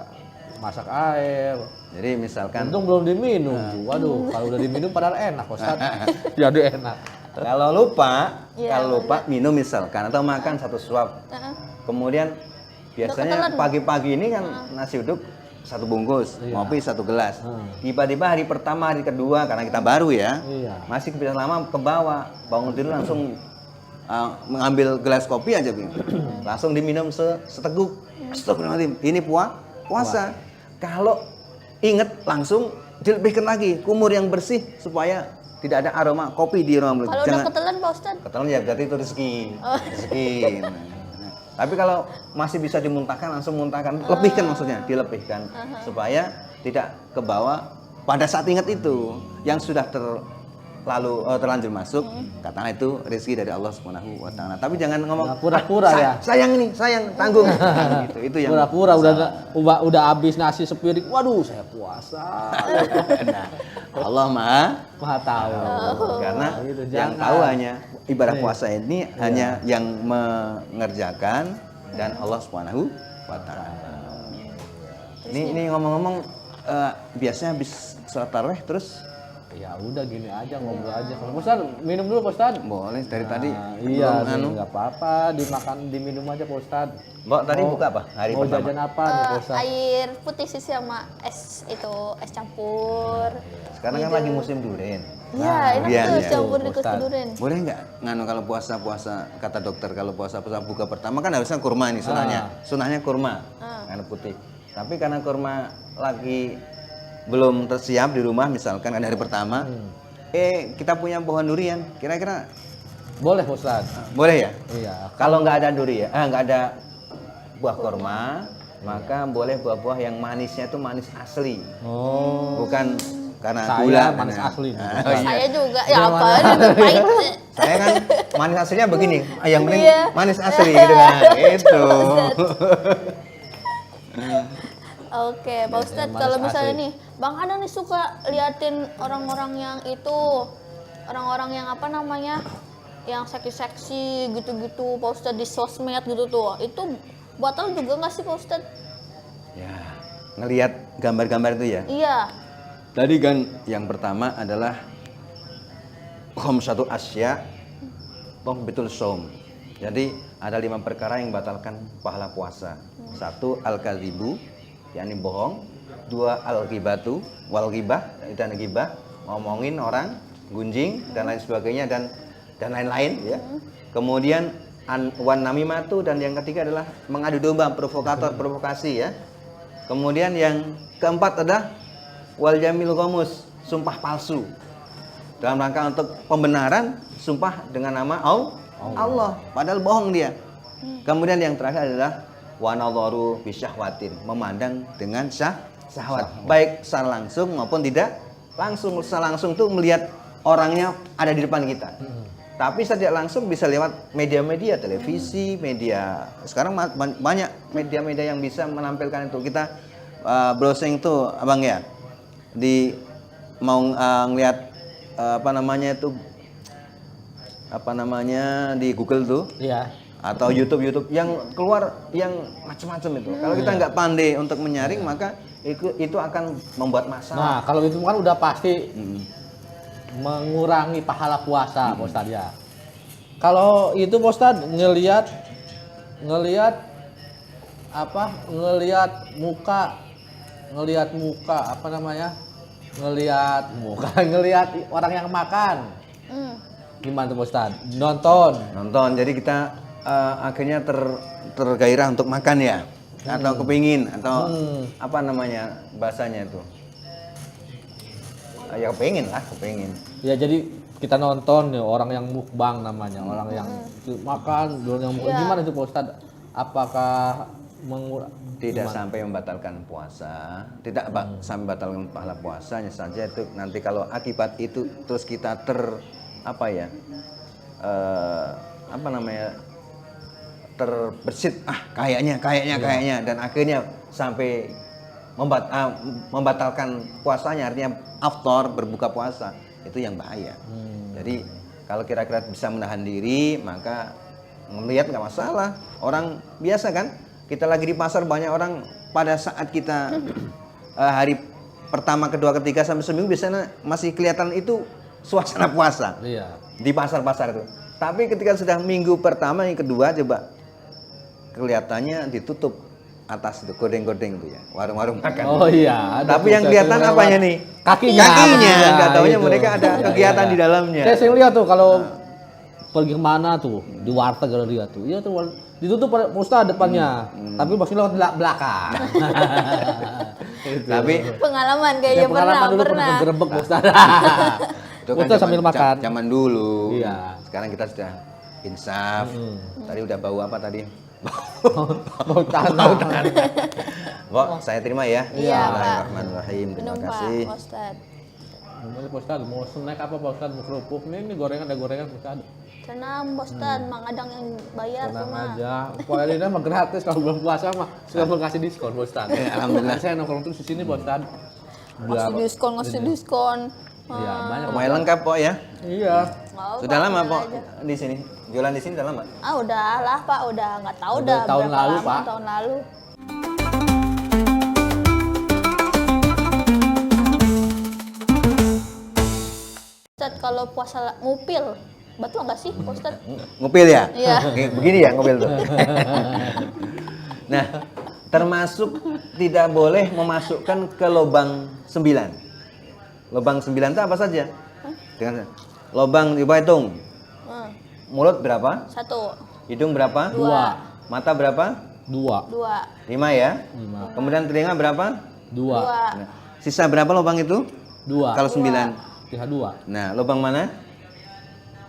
S2: masak air.
S3: Jadi misalkan
S2: Untung belum diminum tuh. Waduh, kalau udah diminum padahal enak Pak Ustadz. Jadi enak.
S3: kalau lupa,
S1: Iya,
S3: minum misalkan atau makan 1 suap. Kemudian biasanya
S1: ketelan.
S3: pagi-pagi ini kan nasi uduk 1 bungkus, ngopi 1 gelas. Tiba-tiba hari pertama, hari kedua karena kita baru ya,
S2: Iya.
S3: masih kebiasaan lama ke bawah, bangun tidur langsung mengambil gelas kopi aja, Bing. Langsung diminum seteguk. Astagfirullahaladzim, ini puasa. Kalau inget langsung dilebihkan lagi kumur yang bersih supaya tidak ada aroma kopi di ruang mulut.
S1: Kalau udah ketelan Pak Ustadz,
S3: Ketelan ya berarti itu rezeki. Rezeki. Nah, tapi kalau masih bisa dimuntahkan, langsung muntahkan, lebihkan maksudnya, dilebihkan supaya tidak ke bawah pada saat ingat itu yang sudah terlanjur masuk, katakanlah itu rezeki dari Allah Subhanahu wa taala. Tapi jangan ngomong
S2: Nah, pura-pura ya.
S3: Sayang ini, sayang tanggung. Gitu. Itu yang
S2: Pura-pura udah habis nasi sepiring. Waduh, saya puasa.
S3: Nah, Allah
S2: Maha tahu.
S3: karena
S2: Gitu,
S3: yang
S2: jangan.
S3: tahu hanya ibadah puasa ini hanya yang mengerjakan dan Allah Subhanahu wa taala. Ini ngomong-ngomong biasanya habis sholat tarawih terus
S2: Ya udah gini aja ngobrol aja. Kalau Ustaz minum dulu Pak Ustaz.
S3: boleh dari tadi.
S2: Iya,
S3: belum
S2: nggak apa-apa, dimakan diminum aja Pak Ustaz.
S3: Mbak tadi buka apa? Hari
S2: Mau
S3: pertama.
S2: jajan apa nih Pak Ustaz?
S1: Air putih sih sama es itu, es campur.
S3: Sekarang kan lagi musim durian.
S1: Iya, enak
S3: durian
S1: tuh es
S3: ya.
S1: campur di
S2: Ustaz.
S1: durian.
S3: Boleh nggak nganu kalau puasa kata dokter kalau puasa buka pertama kan harusnya kurma nih sunahnya. Sunahnya kurma. Nganu putih. Tapi karena kurma lagi belum tersiap di rumah misalkan kan hari pertama. Kita punya pohon durian. Kira-kira
S2: Boleh Pak Ustaz.
S3: boleh ya?
S2: Iya.
S3: Kalau nggak ada durian, nggak ada buah kurma, maka boleh buah-buah yang manisnya itu manis asli.
S2: Oh.
S3: Bukan karena
S2: Saya
S3: gula.
S2: manis asli nih.
S3: Oh, iya.
S1: Saya juga, ya apa lebih pahit.
S3: Saya kan manis aslinya begini, yang penting
S1: Iya.
S3: manis asli gitu kan. Itu.
S1: Oke, Pak Ustadz,
S2: manis
S1: kalau misalnya
S2: asli.
S1: nih, Bang Adang nih suka liatin orang-orang yang itu, orang-orang yang apa namanya, yang seksi-seksi gitu-gitu, Pak Ustadz di sosmed gitu tuh, itu batal juga nggak sih Pak Ustadz?
S3: Ya, ngelihat gambar-gambar itu ya.
S1: Iya,
S3: Tadi kan yang pertama adalah khamsatu asya betul som. Jadi ada 5 perkara yang membatalkan pahala puasa. 1 al-kadzibu, yakni bohong. 2 al-ghibatu, wal ghibah dan ghibah, ngomongin orang, gunjing dan lain sebagainya dan lain-lain ya. Kemudian wan namimatu dan yang ketiga adalah mengadu domba, provokator, provokasi ya. Kemudian yang keempat adalah wal jamil ghamus, sumpah palsu. Dalam rangka untuk pembenaran, sumpah dengan nama Allah, padahal bohong dia. Kemudian yang terakhir adalah wa nadharu bi syahwatin, memandang dengan syahwat, baik secara langsung maupun tidak langsung. Secara langsung tuh melihat orangnya ada di depan kita. Tapi secara tidak langsung bisa lewat media-media, televisi, media. Sekarang banyak media-media yang bisa menampilkan itu. Kita browsing tuh, Abang ya. Mau ngelihat di Google tuh.
S2: Iya.
S3: Atau YouTube yang keluar yang macam-macam itu. Kalau kita nggak pandai untuk menyaring, maka itu akan membuat masalah.
S2: Nah, kalau itu kan udah pasti mengurangi pahala puasa, Pak Ustadz ya. Kalau itu Pak Ustadz ngelihat ngelihat orang yang makan. Gimana tuh Pak Ustadz? Nonton.
S3: Jadi kita akhirnya tergairah untuk makan ya, atau kepingin, atau apa namanya bahasanya itu? Ya kepingin.
S2: Ya jadi kita nonton nih orang yang mukbang namanya, orang yang makan, orang yang mukbang. Gimana itu Pak Ustadz? Apakah
S3: Tidak sampai membatalkan puasa, tidak sampai membatalkan pahala puasanya saja itu nanti kalau akibat itu terus kita terbersit kayaknya dan akhirnya sampai membatalkan puasanya, artinya after berbuka puasa, itu yang bahaya. Jadi kalau kira-kira bisa menahan diri maka melihat nggak masalah. Orang biasa kan, kita lagi di pasar banyak orang, pada saat kita hari pertama, kedua, ketiga sampai seminggu biasanya masih kelihatan itu suasana puasa.
S2: Iya.
S3: Di pasar-pasar itu. Tapi ketika sudah minggu pertama, yang kedua coba kelihatannya ditutup atas itu, godeng-godeng itu ya, warung-warung makan.
S2: Oh iya. ada
S3: Tapi
S2: tuh,
S3: yang
S2: saya
S3: kelihatan
S2: sering
S3: apanya
S2: lewat.
S3: nih?
S2: Kakinya.
S3: Nggak taunya
S2: itu.
S3: mereka ada kegiatan di dalamnya.
S2: Saya sering lihat tuh kalau pergi kemana tuh, di warteg kalau lihat tuh. Iya tuh ditutup Pak Ustadz depannya. Tapi maksudnya lewat belakang.
S3: Tapi
S1: pengalaman kayaknya
S2: dulu pernah kegerebek Pak Ustadz.
S3: itu kan
S2: Ustadz sambil makan.
S3: zaman dulu.
S2: Iya.
S3: Sekarang kita sudah insaf. Tadi udah bau apa tadi?
S2: Bau tanah.
S3: Mbok, saya terima ya.
S1: Iya, Pak.
S3: Bismillahirrahmanirrahim. Terima
S1: Minum Pak
S3: kasih.
S1: Ustadz.
S2: Gimana Pak Ustadz? Mau snack apa Pak Ustadz? Mau kerupuk? Ini gorengan, ada gorengan Pak Ustadz.
S1: Tenang Pak Ustadz, Mang Adang yang bayar
S2: Tenang
S1: cuma.
S2: aja. Poin ini mah gratis, kalau belum puasa mah sudah mengasih diskon Pak Ustadz.
S3: Alhamdulillah.
S2: Saya nongkrong terus di sini Pak Ustadz.
S1: Ngasih diskon.
S2: Iya, banyak.
S3: Pemain lengkap, Pok ya.
S2: Iya.
S1: Mau,
S3: Sudah
S1: Pak,
S3: lama,
S1: ambil
S3: Pok,
S1: aja.
S3: di sini. Jualan di sini udah lama.
S1: Udah lah Pak, udah nggak tahu
S2: Udah
S1: dah
S2: tahun
S1: berapa
S2: lalu,
S1: lama,
S2: Pak.
S1: tahun lalu. Ustadz kalau puasa ngupil, betul nggak sih Pak Ustadz?
S3: Ngupil ya?
S1: Iya.
S3: Begini ya ngupil tuh. Nah, termasuk tidak boleh memasukkan ke lubang 9. Lubang 9 itu apa saja? Dengan lubang coba hitung. Mulut berapa?
S1: 1,
S3: Hidung berapa?
S1: 2,
S3: Mata berapa?
S2: 2.
S1: 2,
S3: 5 ya?
S2: 5.
S3: Kemudian telinga berapa?
S2: 2.
S1: 2,
S3: Nah, sisa berapa lubang itu?
S2: 2.
S3: Kalau 9.
S2: Sisa 2.
S3: Nah, lubang mana?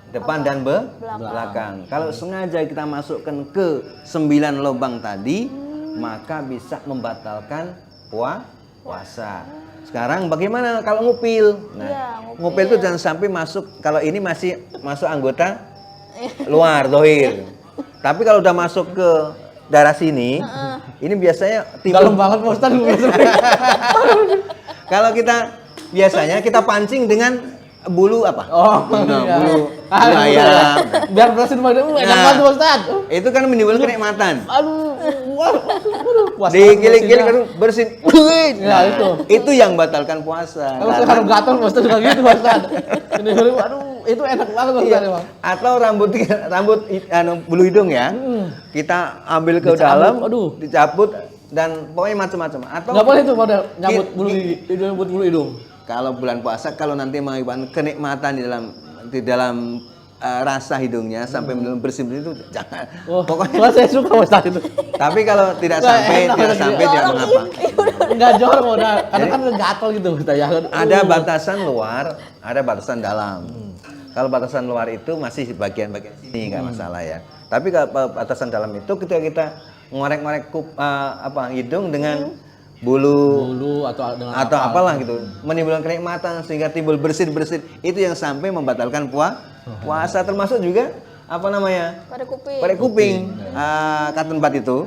S3: Depan dan belakang. Kalau sengaja kita masukkan ke 9 lubang tadi, maka bisa membatalkan puasa. Sekarang bagaimana kalau ngupil? Nah,
S1: Iya,
S3: ngupil itu jangan sampai masuk, kalau ini masih masuk anggota luar, dohir. Tapi kalau udah masuk ke darah sini, ini biasanya
S2: Dalam banget Pak Ustadz.
S3: Kalau kita biasanya kita pancing dengan bulu apa?
S2: Oh,
S3: Nah,
S2: iya.
S3: bulu
S2: Ah,
S3: ayam.
S2: biar berhasil pada enak
S3: Nah.
S2: banget Pak Ustadz.
S3: Itu kan menimbulkan kenikmatan.
S2: Aduh, puasa
S3: Digiling-giling
S2: emosinya.
S3: baru bersin.
S2: Ya, itu.
S3: Itu yang batalkan puasa.
S2: Kalau saya harus gatal Pak Ustadz juga gitu Pak Ustadz. Ini aduh, itu enak banget Pak
S3: Iya.
S2: Ustadz emang.
S3: Atau rambut bulu hidung ya. Kita ambil ke
S2: Dicabut,
S3: dalam,
S2: aduh.
S3: dicabut dan pokoknya macam-macam. Atau
S2: Nggak boleh tuh model nyambut
S3: Ki-
S2: bulu hidung.
S3: kalau bulan puasa, kalau nanti mengakibatkan kenikmatan di dalam rasa hidungnya sampai bersih-bersih itu jangan.
S2: Oh,
S3: Pokoknya.
S2: saya suka Pak Ustadz itu.
S3: Tapi kalau tidak
S2: Wah,
S3: sampai,
S2: enak
S3: tidak
S2: lagi.
S3: sampai tidak mengapa.
S2: Enggak jorok udah, karena kan gatal gitu kita ya.
S3: Ada batasan luar, ada batasan dalam. Kalau batasan luar itu masih bagian-bagian sini nggak masalah ya. Tapi kalau batasan dalam itu ketika kita ngorek-ngorek hidung dengan bulu
S2: atau dengan
S3: atau apalah gitu, menimbulkan kenikmatan sehingga timbul bersin-bersin, itu yang sampai membatalkan puasa, termasuk juga apa namanya?
S1: pada kuping.
S3: Korek kuping, cotton bud itu,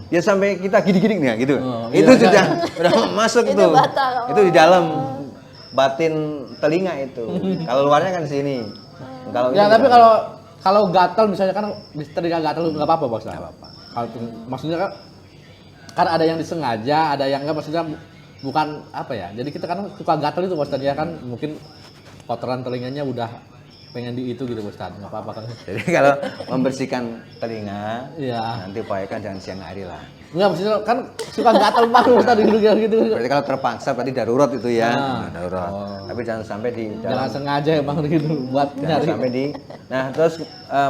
S3: ya sampai kita gidik-gidik nih gitu.
S2: Oh,
S3: Itu
S2: iya.
S3: sudah masuk
S1: Itu
S3: tuh.
S1: batal.
S3: Itu di dalam batin telinga itu. Kalau luarnya kan di sini. Kalau
S2: Ya
S3: ini
S2: tapi
S3: tidak.
S2: kalau gatal misalnya kan di telinga gatal nggak apa-apa Pak Ustadz.
S3: Nggak apa-apa.
S2: Kalau maksudnya kan ada yang disengaja, ada yang enggak, maksudnya bukan apa ya. Jadi kita kan suka gatal itu Pak Ustadz ya kan, mungkin kotoran telinganya udah pengen di itu gitu Pak Ustadz. Nggak apa-apa kan.
S3: Jadi kalau membersihkan telinga,
S2: Iya.
S3: nanti upayakan jangan siang hari lah.
S2: Enggak, maksudnya kan suka gatal banget Pak Ustadz gitu.
S3: Berarti kalau terpaksa berarti darurat itu ya.
S2: Nah.
S3: Darurat.
S2: Oh.
S3: Tapi jangan sampai di
S2: Jangan
S3: dalam.
S2: sengaja emang gitu buat
S3: Jangan
S2: nyari.
S3: sampai di. Nah, terus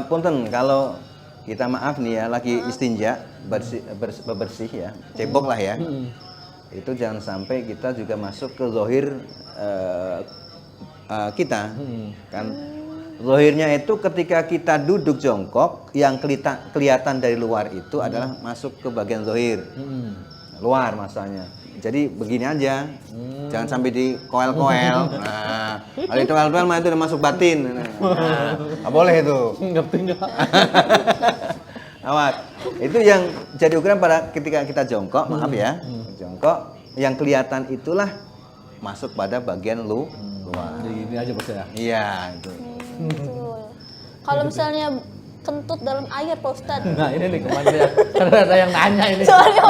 S3: punten kalau kita maaf nih ya lagi istinja bersih ya, cebok lah ya. Itu jangan sampai kita juga masuk ke zahir kita. Kan zahirnya itu ketika kita duduk jongkok yang kelihatan dari luar itu adalah masuk ke bagian zahir. Luar masanya. Jadi begini aja. Jangan sampai di koel-koel. Nah, kalau itu koel-koel mah itu udah masuk batin. Nah, nggak boleh itu.
S2: Ngerti enggak?
S3: Awat. Itu yang jadi ukuran pada ketika kita jongkok, maaf ya. Jongkok yang kelihatan itulah masuk pada bagian luar.
S2: Jadi gini aja Pak ya.
S3: Iya, itu.
S1: Betul. Kalau misalnya kentut dalam air Pak Ustadz.
S2: Nah ini nih kemarin ya, karena ada yang nanya ini.
S1: Soalnya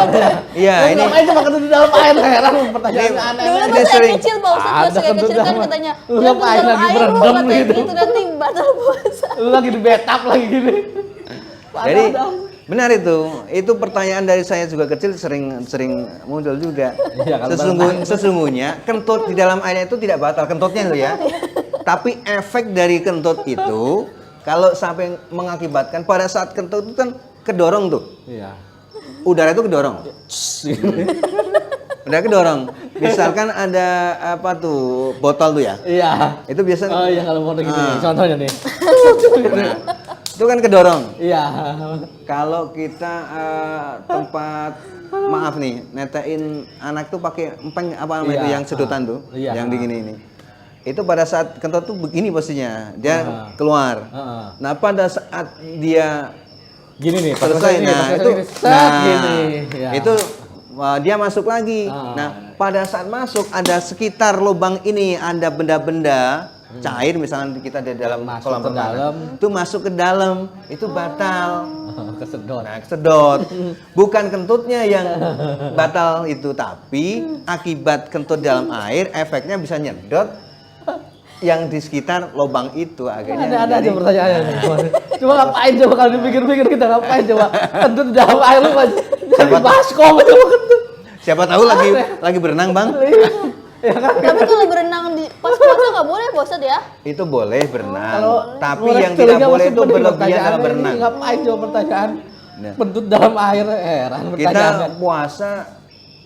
S3: Iya,
S2: Lu
S3: ini
S2: ngapain cuma kentut di dalam air, heran pertanyaannya aneh.
S1: dulu
S3: Dia
S1: pas saya
S3: sering-
S1: kecil Pak Ustadz,
S2: Ada
S1: pas saya
S2: kentut
S1: kecil kan
S2: sama-
S1: katanya
S2: Lu
S1: "Yang
S2: ngapain
S1: dalam
S2: lagi
S1: air lu,"
S2: berendam
S1: katanya
S2: gitu.
S1: gitu nanti batal puasa.
S2: Lu lagi di betap lagi gini.
S3: jadi benar itu. Itu pertanyaan dari saya juga kecil sering muncul juga.
S2: Iya, kalau
S3: Sesungguhnya kentut di dalam air itu tidak batal kentutnya itu ya. Tapi efek dari kentut itu kalau sampai mengakibatkan pada saat kentut itu kan kedorong tuh.
S2: Iya.
S3: Udara itu kedorong. Udah kedorong. Misalkan ada apa tuh botol tuh ya.
S2: Iya.
S3: Itu biasanya
S2: Oh iya kalau mau gitu nih, contohnya nih.
S3: nah, itu kan kedorong.
S2: Iya.
S3: Kalau kita tempat maaf nih, netain anak tuh pakai empeng apa namanya
S2: Iya,
S3: itu yang sedotan tuh,
S2: iya.
S3: yang dingin ini. Itu pada saat kentut tuh begini posisinya, dia keluar.
S2: Heeh.
S3: Nah, pada saat dia
S2: Gini nih, pas
S3: selesai,
S2: ini,
S3: nah
S2: pas
S3: itu,
S2: ini, set, gini. Ya.
S3: itu dia masuk lagi.
S2: Ah.
S3: Nah, pada saat masuk ada sekitar lubang ini ada benda-benda cair, misalnya kita di dalam
S2: Masuk
S3: kolam
S2: ke
S3: renang,
S2: dalam.
S3: itu masuk ke dalam, itu batal.
S2: Kesedot.
S3: Nah, kesedot. Bukan kentutnya yang batal itu, tapi akibat kentut dalam air efeknya bisa nyedot yang di sekitar lubang itu akhirnya
S2: Ada aja
S3: menjadi-
S2: pertanyaannya nih. Coba ngapain coba kalau dipikir-pikir kita ngapain coba? Kentut di dalam air lu aja. Jadi baskom coba kentut.
S3: Siapa tahu lagi berenang, Bang.
S2: Ya kan?
S1: Tapi kalau berenang di pas puasa nggak boleh Pak Ustadz ya?
S3: Itu boleh berenang,
S2: Kalau
S3: tapi
S2: ngorek
S3: yang tidak
S2: telinga
S3: boleh
S2: masih
S3: itu
S2: pening
S3: berlebihan dalam
S2: pertanyaannya
S3: berenang.
S2: ini. Ngapain coba pertanyaan?
S3: Nah.
S2: Kentut dalam air heran
S3: Kita
S2: pertanyaannya.
S3: puasa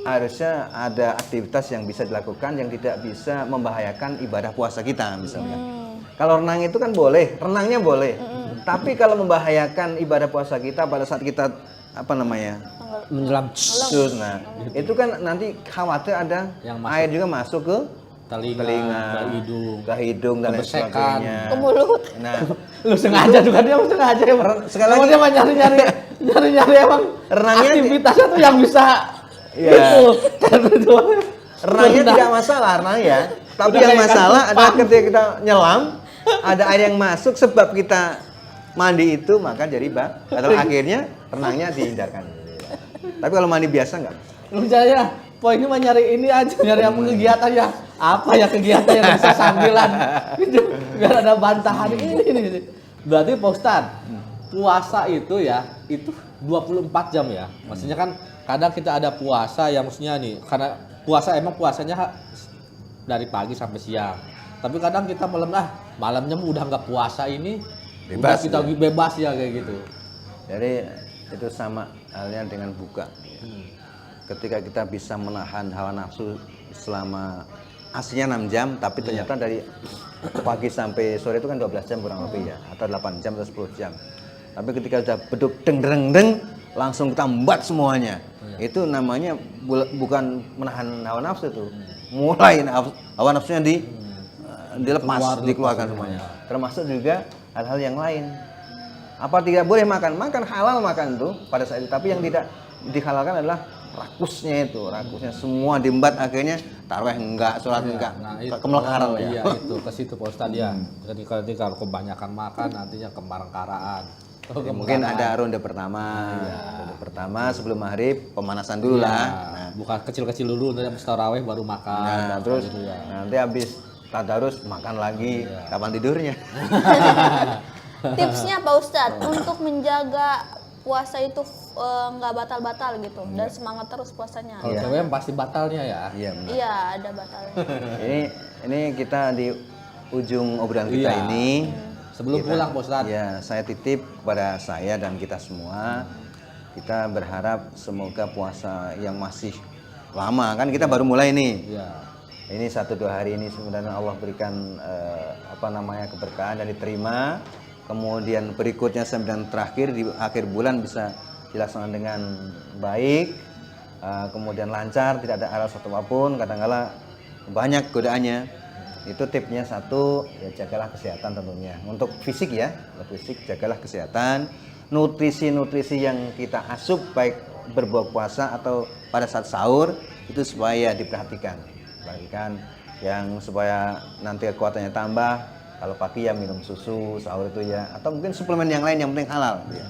S3: harusnya ada aktivitas yang bisa dilakukan yang tidak bisa membahayakan ibadah puasa kita misalnya. Kalau renang itu kan boleh, renangnya boleh. Tapi kalau membahayakan ibadah puasa kita pada saat kita apa namanya?
S2: Menjelam
S3: Sus, nah, itu kan nanti khawatir ada
S2: Yang masuk.
S3: air juga masuk ke
S2: telinga, ke hidung.
S3: ke hidung dan lain
S2: Kebersekan.
S3: sebagainya.
S1: Ke mulut.
S3: Nah,
S2: Lu sengaja juga dia sengaja ya.
S3: Sekali
S2: Emang
S3: lagi-
S2: dia mah nyari emang
S3: Renangnya
S2: aktivitasnya tuh yang bisa
S3: Iya.
S2: itu. Kan itu.
S3: renangnya
S2: Renang.
S3: tidak masalah renang ya. Tapi
S2: Udah
S3: yang
S2: kayak
S3: masalah
S2: kantong
S3: adalah
S2: pam.
S3: ketika kita nyelam, ada air yang masuk sebab kita mandi itu maka jadi adalah akhirnya renangnya dihindarkan. Tapi kalau mandi biasa enggak.
S2: Lu saya poinnya mah nyari ini aja, nyari apa kegiatan ya. Apa ya kegiatan yang bisa sambilan. Gitu. Biar ada bantahan ini. Berarti Pak Ustadz, puasa itu ya, itu 24 jam ya. Maksudnya kan kadang kita ada puasa yang maksudnya nih, karena puasa emang puasanya dari pagi sampai siang. Tapi kadang kita malamnya udah nggak puasa ini,
S3: Bebas,
S2: udah kita
S3: ya.
S2: bebas ya kayak gitu.
S3: Jadi itu sama halnya dengan buka. Ketika kita bisa menahan hawa nafsu selama aslinya 6 jam, tapi ternyata dari pagi sampai sore itu kan 12 jam kurang lebih ya, atau 8 jam atau 10 jam. Tapi ketika udah beduk deng langsung kita embat semuanya. Itu namanya bukan menahan hawa nafsu itu. Mulai hawa nafsunya dilepas, dikeluarkan semuanya. Termasuk juga hal-hal yang lain. Apa tidak boleh makan? Makan halal makan tuh pada saat itu. Tapi yang tidak dihalalkan adalah rakusnya itu. Rakusnya semua diembat akhirnya tarawih enggak, sholat enggak. Kemelekaran ya.
S2: Iya, itu ke situ Pak Ustadz ya. Jadi kalau kebanyakan makan nantinya kemarang-karaan.
S3: Jadi mungkin ada ronde pertama. Ronde pertama sebelum maghrib pemanasan dulu lah. Nah,
S2: Bukan kecil-kecil dulu nanti habis tarawih baru makan.
S3: nah, terus
S2: gitu ya.
S3: nanti habis tadarus makan lagi. Kapan tidurnya?
S1: Tipsnya Pak Ustadz untuk menjaga puasa itu nggak batal-batal gitu dan semangat terus puasanya.
S2: Kalau cewek pasti batalnya ya.
S3: Iya benar.
S1: Iya ada batalnya.
S3: Ini kita di ujung obrolan kita
S2: Iya.
S3: ini.
S2: Sebelum pulang Pak Ustadz.
S3: Ya, saya titip kepada saya dan kita semua. Kita berharap semoga puasa yang masih lama kan kita baru mulai nih.
S2: Iya.
S3: Ini 1-2 hari ini sebenarnya Allah berikan keberkahan dan diterima. Kemudian berikutnya sampai terakhir di akhir bulan bisa dilaksanakan dengan baik. Kemudian lancar, tidak ada aral satu apapun. Kadang-kala banyak godaannya. Itu tipsnya satu, ya jagalah kesehatan tentunya. Untuk fisik ya, untuk fisik jagalah kesehatan. Nutrisi-nutrisi yang kita asup baik berbuka puasa atau pada saat sahur itu supaya diperhatikan. Perhatikan yang supaya nanti kekuatannya tambah. Kalau pagi ya minum susu, sahur itu ya, atau mungkin suplemen yang lain yang penting halal. Ya.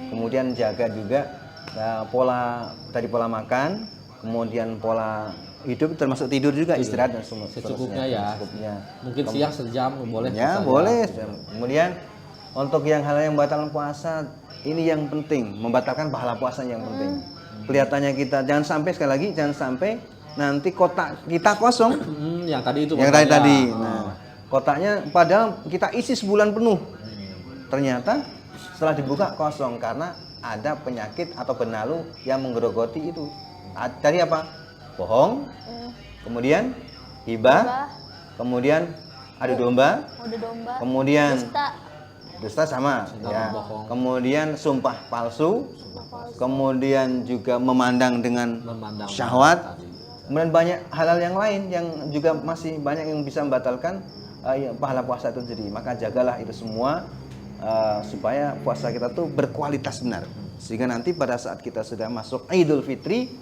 S3: Kemudian jaga juga pola makan, kemudian pola hidup termasuk tidur juga, istirahat dan
S2: Secukupnya ya.
S3: Secukupnya.
S2: Mungkin siang sejam boleh.
S3: Ya
S2: Pak Ustadz,
S3: boleh. Kemudian untuk yang hal yang membatalkan puasa ini yang penting, membatalkan pahala puasa yang penting. Kelihatannya kita jangan sampai sekali lagi jangan sampai nanti kotak kita kosong.
S2: yang tadi itu.
S3: Yang
S2: Pak Ustadz,
S3: tadi.
S2: ya.
S3: Nah, kotaknya padahal kita isi sebulan penuh. Ternyata setelah dibuka kosong karena ada penyakit atau benalu yang menggerogoti itu. Dari apa? Bohong, kemudian hibah,
S1: Bah,
S3: kemudian adu domba,
S1: udah domba.
S3: kemudian
S1: Dusta.
S3: dusta sama, ya.
S2: bohong.
S3: Kemudian sumpah palsu, kemudian juga memandang dengan
S2: Memandang
S3: syahwat.
S2: tadi.
S3: Kemudian banyak hal-hal yang lain yang juga masih banyak yang bisa membatalkan pahala puasa itu sendiri. Maka jagalah itu semua supaya puasa kita tuh berkualitas benar. Sehingga nanti pada saat kita sudah masuk Idul Fitri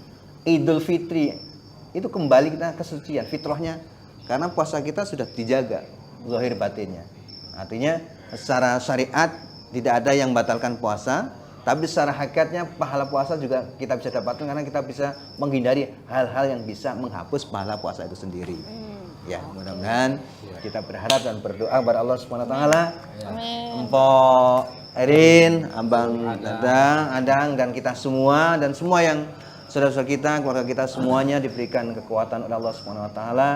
S3: itu kembali kita kesucian fitrahnya karena puasa kita sudah dijaga zahir batinnya. Artinya secara syariat tidak ada yang batalkan puasa, tapi secara hakikatnya pahala puasa juga kita bisa dapatkan karena kita bisa menghindari hal-hal yang bisa menghapus pahala puasa itu sendiri. Ya, mudah-mudahan kita berharap dan berdoa kepada Allah Subhanahu wa taala.
S1: Amin.
S3: Mpok Erin, Abang Adang dan kita semua dan semua yang saudara-saudara kita, keluarga kita semuanya diberikan kekuatan oleh Allah Subhanahu wa taala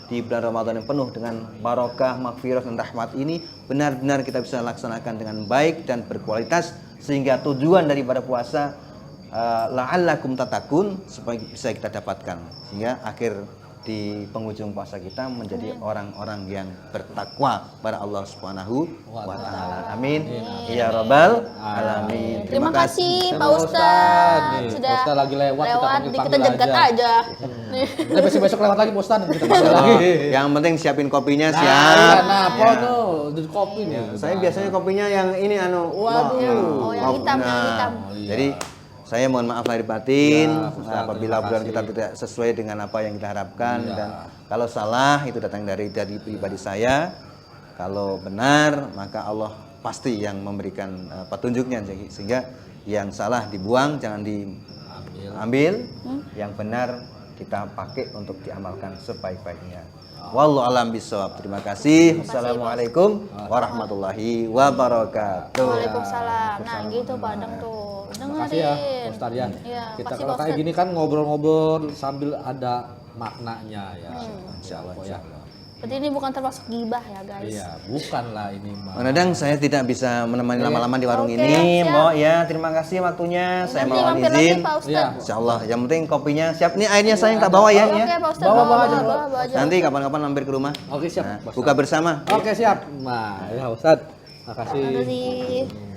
S3: di bulan Ramadan yang penuh dengan barokah, maghfirah dan rahmat ini benar-benar kita bisa laksanakan dengan baik dan berkualitas sehingga tujuan daripada puasa la'allakum tatakun supaya bisa kita dapatkan sehingga akhir di penghujung puasa kita menjadi orang-orang yang bertakwa pada Allah Subhanahu wa taala. Amin. Ya rabbal alamin.
S1: Terima kasih Pak
S2: Ustadz.
S1: Ustadz
S2: Nih,
S1: sudah
S2: Pak Ustadz lagi lewat, kita
S1: kita
S2: panggil-panggil
S1: jegat aja. Nih.
S2: Nah, besok lewat lagi Pak Ustadz, kita panggil lagi.
S3: Yang penting siapin kopinya
S2: Nah,
S3: siap.
S2: nah, apa tuh? Di kopi nih.
S3: Saya biasanya kopinya yang ini
S2: Waduh.
S1: Oh, yang hitam, yang hitam.
S3: Jadi saya mohon maaf lahir batin
S2: Ustaz,
S3: apabila
S2: terima
S3: bulan
S2: kasih.
S3: kita tidak sesuai dengan apa yang kita harapkan dan kalau salah itu datang dari pribadi saya. Kalau benar maka Allah pasti yang memberikan petunjuknya sehingga yang salah dibuang jangan diambil, yang benar kita pakai untuk diamalkan sebaik-baiknya. Wallahu alam bisawab. Terima kasih. Wassalamualaikum warahmatullahi wabarakatuh.
S1: Waalaikumsalam. Nah, gitu Pak Adang tuh.
S2: Makasih ya,
S1: Dengerin.
S2: Pak Ustadz ya.
S1: Iya,
S2: Kita
S1: makasih,
S2: kalau
S1: Pak
S2: kayak
S1: Ustadz.
S2: gini kan ngobrol-ngobrol sambil ada maknanya ya.
S3: Insya Allah.
S2: Ya.
S1: Berarti ini bukan termasuk gibah ya, guys.
S2: Iya, bukanlah ini mah.
S3: Kadang saya tidak bisa menemani lama-lama di warung
S1: Oke,
S3: ini,
S1: siap.
S3: Mbok ya. Terima kasih waktunya. Saya
S1: Nanti
S3: mohon
S1: mampir
S3: izin.
S1: lagi Pak Ustadz.
S2: Iya.
S3: Insya Allah. Yang penting kopinya siap. Nih airnya saya yang tak bawa ya.
S1: Oke,
S3: ya.
S1: Pak Ustadz.
S2: Bawa aja,
S1: bawa aja.
S3: Nanti kapan-kapan mampir ke rumah.
S2: Oke, siap.
S3: Nah,
S2: Pak
S3: buka
S2: Ustadz.
S3: bersama.
S2: Oke, siap. Nah, ya Ustadz. Makasih.
S1: Makasih.